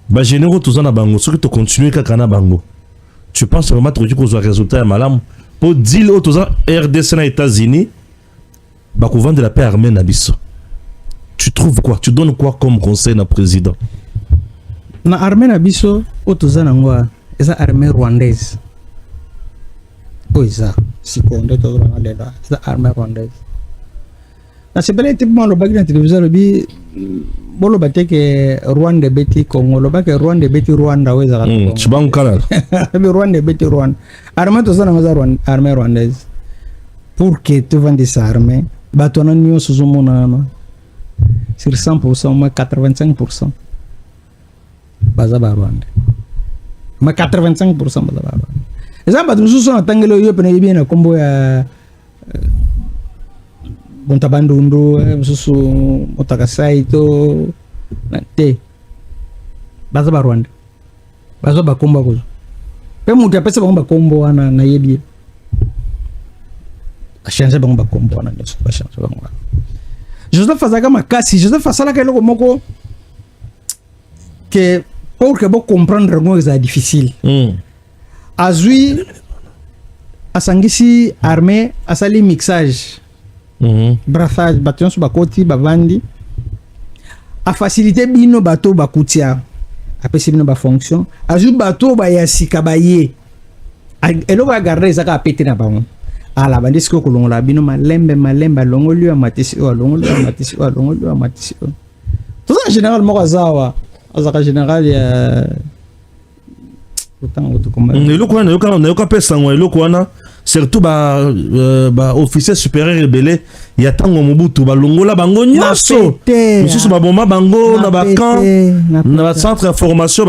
bah généraux tous en a bango, ceux qui te continuent qu'à Kana bango. Tu penses vraiment que tu as un résultat malam pour dire aux RDC aux États-Unis bah qu'on vend de la paix armée nabiso. Tu trouves quoi? Tu donnes quoi comme conseil na président? Na armée nabiso aux nangwa esa armée rwandaise. Oisa si konde to na lela esa armée rwandaise. Na sebele typiquement le bagage télévision le bi bolo bateke Rwanda beti Congo lo bake Rwanda beti Rwanda weza Congo chibang kala be Rwanda beti Rwanda armée to zana ngaza armée rwandaise pour que tu vendes sa armée batona nyo suzumona sur 100% moins 85% baza ba Rwanda mais 85% baza ba Rwanda eza batu susu na tangelo yo pene bien na kombo ya Bontabandundu, susu Motakasai to te baza ba Rwanda baza ba komba ko pe mutu apesa ba kombo ana na yebi ashanze ba kombo ana nso ba shanze ba ngwa Joseph fazaka makasi Joseph fasala ka loko moko que pour que bo comprendre ngo za difficile azui asangisi armée asali mixage brassage bation sur bakoti bavandi a facilité bino bateau bakutia apesi bino ba fonction azu bateau ba yasika baye elo ba garder ça ka péter na bango ala bandi siko kolongola bino malembe longolio amatisi o longolio amatisi tout ça général moko azawa azaka général ya autant auto comme eloko wana yoka pesa ngo eloko wana surtout ba officier supérieur rebelle ya tango Mobutu balongola bango nyonso mususu baboma bango na bakan na ba centre de formation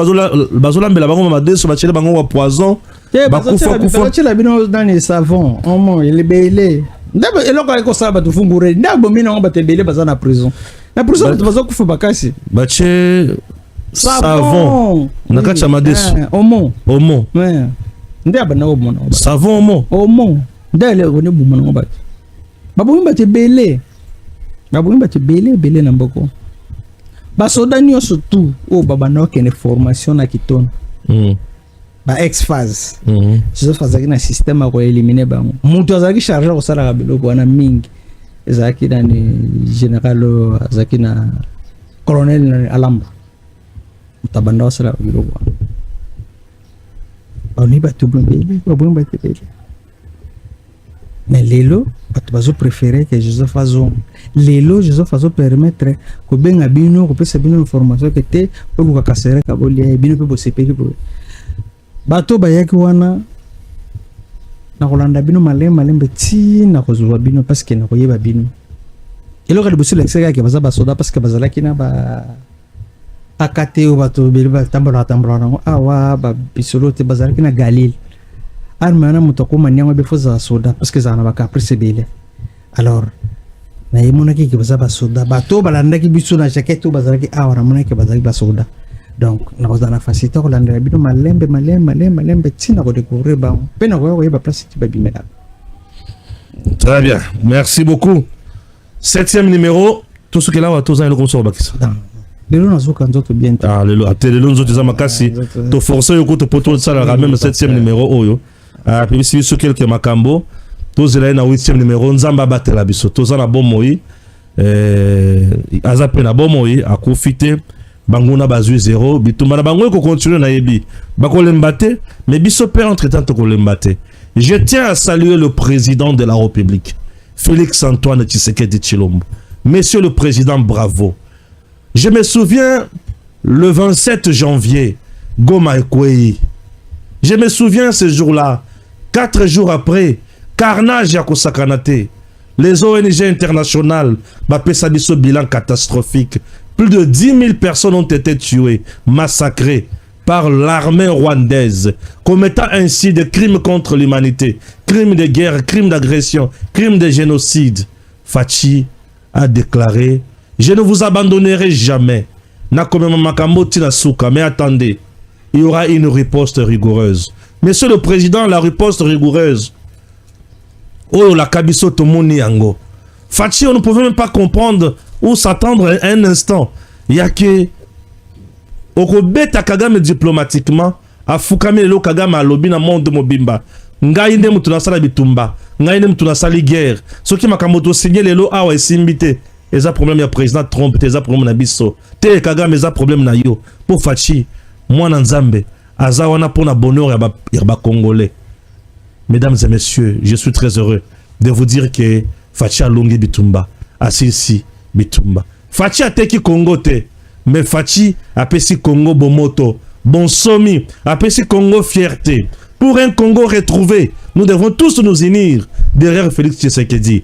bazolambela bango madeso bachele bango wa poison bakufa bachela bino dans les savons omo elebele ndabo eloko ko saba tufungure ndabo mina ngo batebele bazana prison na prison bazokufa bakasi bache savon nakati ya madeso omo ouais ndaba na omo savon omo ndele oni buma ngo bat babumi batebele bele na mboko basoda nyonso tu o baba na okene formation na kitona ba ex-phase Joseph azaki na système à éliminer bango mutu azaki chargé ko sala biloko wana mingi ezaki na général azaki na colonel Alamba mutabanda ko sala biloko wana oni batubele mais lelo batu bazo préférer que Joseph Azo lelo Joseph Azo permettre ko benga bino ko pesa bino information que te ko ko kasere ka bolia bino pe bo sepeli bo bato bayaki wana na kolanda bino malembe ti na kozwa bino parce que na koyeba bino eloko liboso l'exega ke baza basoda parce que bazalaki na ba akate o bato bilba tambola nango awa ba bisolo te bazalaki na Galil armana mutoko manyango be foza soda parce que zana ba caprice bele alors na yimona ki baza basoda bato balanda ki biso na jaquette bazalaki awa na mona ki bazalaki basoda. Donc, nous avons la facilité de l'andre, malembe, tina ko découvrir ba, pe na ko yeba place ti babi mena. Très bien, merci beaucoup. 7e numéro, tout ce que là, tous les comme ça bakisa. Lelo nazo kanzoto bien. Ah, lelo nzo teza makasi, to forcer yoko to poto ça la même 7e numéro oyo. Ah, puis si ce quelques makambo, tous les na 8e numéro nzamba batela biso, tous na bomoi. Azape na bomoi akufite. Banguna bazui 0 bitumba na bango ko continuer na yebi bako lembate mais biso pe entre temps ko lembate. Je tiens à saluer le président de la République Félix Antoine Tshisekedi Tshilombo. Monsieur le président, bravo. Je me souviens le 27 janvier Goma Ekwei. Je me souviens ce jour-là 4 jours après carnage ya kosakanate. Les ONG internationales bapesa biso bilan catastrophique. Plus de 10 000 personnes ont été tuées, massacrées par l'armée rwandaise, commettant ainsi des crimes contre l'humanité, crimes de guerre, crimes d'agression, crimes de génocide. Fachi a déclaré « Je ne vous abandonnerai jamais. » Mais attendez, il y aura une riposte rigoureuse. Monsieur le Président, la riposte rigoureuse. Oh, la kabiso tomoni yango. Fachi, on ne pouvait même pas comprendre ou s'attendre un instant. Il y a que Okobeta Kagame diplomatiquement a Fukame lo Kagame a lobi na monde mobimba. Ngai nde mutu na sala bitumba, ngai nde mutu na sali guerre. Soki makamoto signé lelo awa esimbite. Eza problème ya président Trump, eza problème na biso. Te Kagame eza problème na yo. Pour Fachi, mwana nzambe, aza wana pona bonheur ya ba Congolais. Mesdames et messieurs, je suis très heureux de vous dire que Fachi a longi bitumba, asisi bitumba. Fachi a teki Congo te, mais Fachi a pesi Congo bomoto, bonsomi, a pesi Congo fierté. Pour un Congo retrouvé, nous devons tous nous unir derrière Félix Tshisekedi.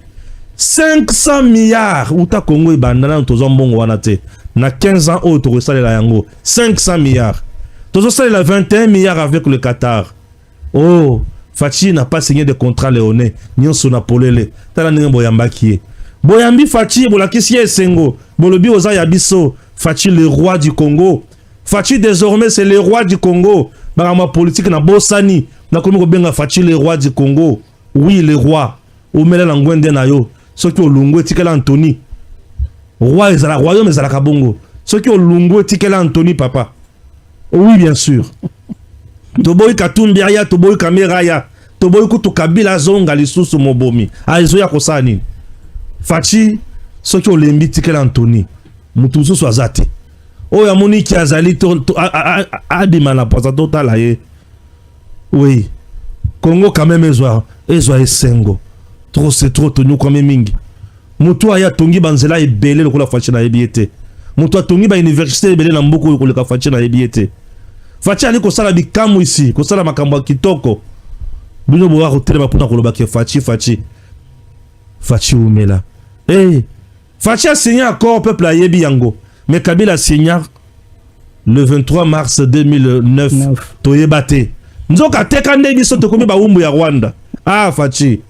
500 milliards, ou ta Congo et bandana tozambongo wanate, na 15 ans autre sale la yango, 500 milliards. Tozo sale la 21 milliards avec le Qatar. Oh, Fachi n'a pas signé de contrat léonais, nyonso na polele, tala ninga boyamba kie. Boyambi Fachi, bolakisi esengo, bolobi oza yabiso, Fachi le roi du Congo. Fachi désormais c'est le roi du Congo. Barama politique na bosani, na komi ko benga Fachi le roi du Congo. Oui, le roi. Omela na ngwende na yo. Soki olungu etikela Anthony. Roi ezala royaume ezala kabongo. Soki olungu etikela Anthony papa. Oui, bien sûr. Toboyi Katumbi aya, toboyi Kamera ya, toboyi kutu Kabila zonga lisusu mobomi. Aizo ya kosani. Fachi soki olembi tikela Anthony. Mutu mususu azate. Oya moni ki azali adima na posa totala ye. Oui. Congo quand même ezwa esengo. Trop c'est trop tenu comme mingi. Mutu aya tongi banzela ebele lokola Fachi na ebiete. moto atongi ba université ebele na mboka ko leka Fachi na yebiete Fachi ali ko sala bikamu ici ko sala makambo kitoko bino boka ko telema pona ko loba ke Fachi umela Fachi a signé accord peuple ayebi yango mais Kabila a signé le 23 mars 2009 toyebate nzoka teka nde biso to komi ba umbu ya Rwanda Fachi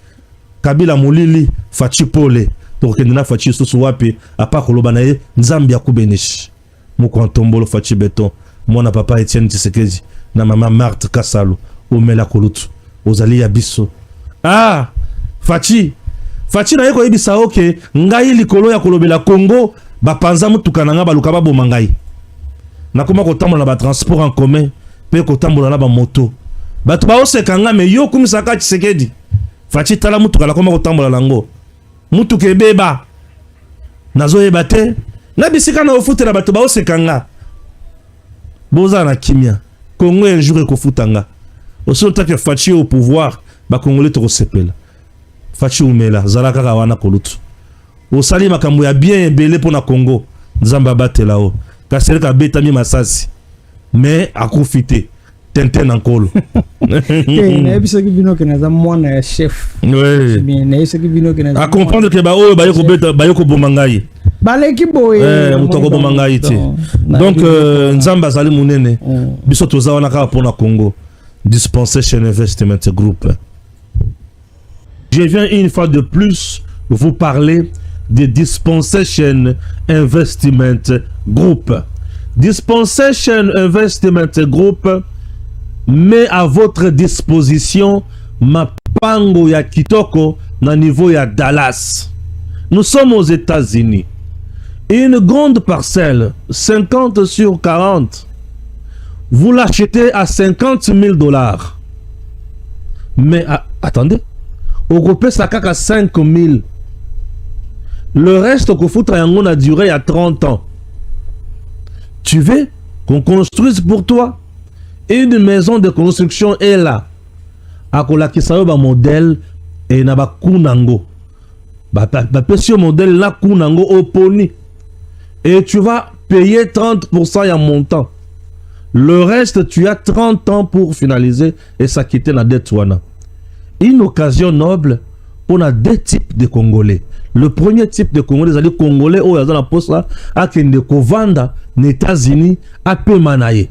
Kabila mulili Fachi pole to kendina Fachi susu wapi apa koloba na ye nzambi ya kubenishi mukontombolo Fachi beton mwana papa Etienne Tshisekedi na mama Marthe Kasalo omela kolutu ozali ya biso Fachi na yeko yebisa oke ngai likolo ya kolobela Congo bapanza mutuka nanga baluka baboma ngai nakoma kotambola na ba transport en commun pe kotambola na ba moto bato baoseka nga me yo kumisaka Tshisekedi Fachi tala mutuka nakoma kotambola nango mutuka ebeba nazo yeba te na bisika na ofutela bato baoseka nga boza na kimia Congo un jour ekofutanga osota ke Fachi au pouvoir ba Congolais to sepela Fachi umela zalaka ka wana kolutu osali makambo ya bien ebele pona Congo nzamba batela o kasereka beta mi masasi mais akufite tenten ankolo na biso ki bino ke na mwana ya chef na biso ki bino ke na a comprendre que ba o ba yoko beta ba yoko bomangai baleki boye mutoko bomangai te donc nzamba zali munene biso toza wana ka pona Congo Dispensation Investment Group. Je viens une fois de plus vous parler de Dispensation Investment Group. Dispensation Investment Group met à votre disposition ma pango ya kitoko na niveau ya Dallas. Nous sommes aux États-Unis. Une grande parcelle, 50 sur 40, vous l'achetez à $50,000. Mais attendez, au groupe ça caca 5,000. Le reste qu'on fout yango a duré à 30 ans. Tu veux qu'on construise pour toi une maison de construction est là. Akola kisayo ba modèle et na ba kunango. Ba pesio modèle na kunango oponi. Et tu vas payer 30% en montant. Le reste, tu as 30 ans pour finaliser et s'acquitter la dette. Une occasion noble pour deux types de Congolais. Le premier type de Congolais, c'est les Congolais où ils ont la poste là, à Kendeko Vanda, aux États-Unis, à Pemanaye.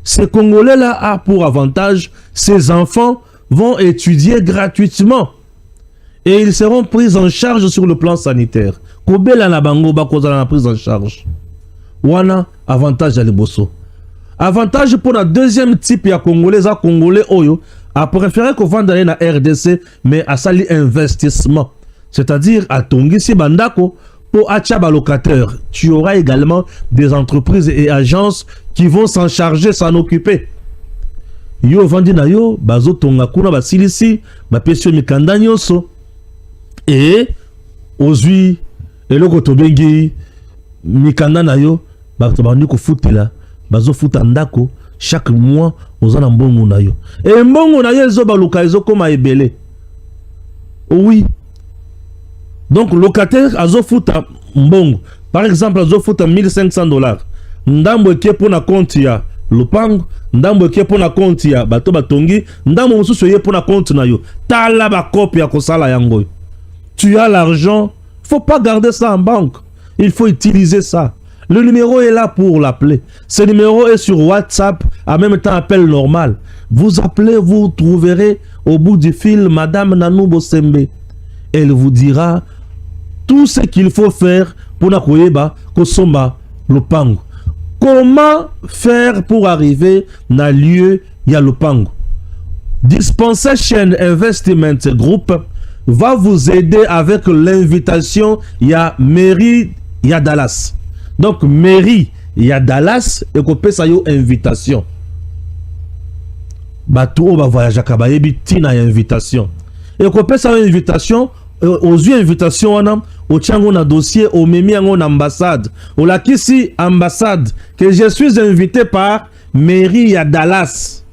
Ces Congolais-là a pour avantage, ces enfants vont étudier gratuitement. Et ils seront pris en charge sur le plan sanitaire. Kobela na bango ba kozala na prise en charge. Wana avantage à l'ebosso. Avantage pour la deuxième type ya Congolais, à Congolais oyo a préféré qu'on vende na RDC mais à sali investissement. C'est-à-dire à Tongisi Bandako pour achaba locataire. Tu auras également des entreprises et agences qui vont s'en charger, s'en occuper. Yo vandi na yo bazo tonga kuna basilisi ba pesio mikanda nyonso et ozui eloko tobengi mikanda na yo bato bandi ko futela bazo futa ndako chaque mois ozana mbongo na yo et mbongo na yo ezo baluka ezo koma ebele. Oui, donc locataire azo futa mbongo par exemple azo futa $1,500 ndambo eke po na compte ya lupango ndambo eke po na compte ya bato batongi ndambo mosusu ye po na compte na yo tala ba copie ya kosala yango. Tu as l'argent, faut pas garder ça en banque, il faut utiliser ça. Le numéro est là pour l'appeler. Ce numéro est sur WhatsApp, en même temps appel normal. Vous appelez, vous trouverez au bout du fil Madame Nanou Bosembe. Elle vous dira tout ce qu'il faut faire pour Nakoyeba Kosomba Lupango. Comment faire pour arriver dans le lieu ya Lupango? Dispensation Investment Group va vous aider avec l'invitation ya mairie ya Dallas. Donc mairie ya Dallas et qu'on ça yo invitation. Batou va voyager kabayebi tina ya invitation. Et qu'on ça invitation aux yeux invitation wana au tchango na dossier au memi en ambassade. Au la kisi ambassade que je suis invité par mairie ya Dallas.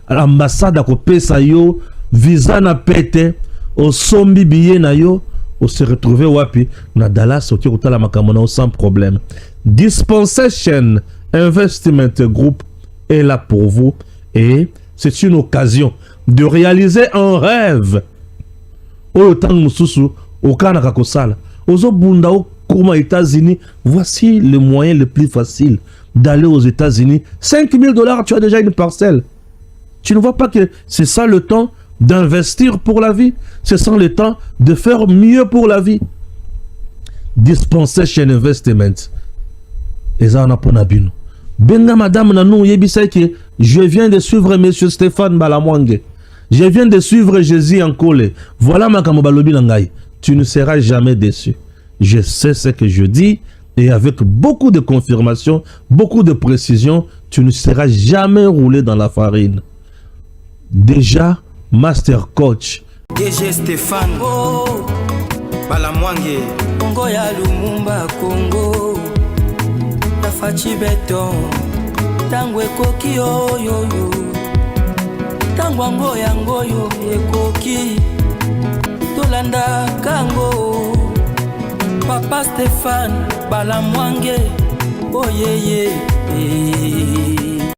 L'ambassade a kopesa yo visa na pete au sombi billet na yo on se retrouver wapi na Dallas oki kutala makamona sans problème. Dispensation Investment Group est là pour vous et c'est une occasion de réaliser un rêve. Autant mususu okana kakosala ozo bunda okuma États-Unis, voici le moyen le plus facile d'aller aux États-Unis. $5,000, tu as déjà une parcelle. Tu ne vois pas que c'est ça le temps d'investir pour la vie? C'est ça le temps de faire mieux pour la vie. Dispensation Investment. Et ça on a pour Nabino. Benga madame nanou yebisa que je viens de suivre monsieur Stéphane Balamwange. Je viens de suivre Jésus en Kole. Voilà ma kamobalobi nangai. Tu ne seras jamais déçu. Je sais ce que je dis et avec beaucoup de confirmation, beaucoup de précision, tu ne seras jamais roulé dans la farine. Déjà, Master Coach. DG Stéphane Balamwange. Congo ya Lumumba Congo. Tafachi Beton. Tango ekoki yo. Tango yango yo ekoki. Tolanda kango. Papa Stéphane Balamwange. Oh yeah.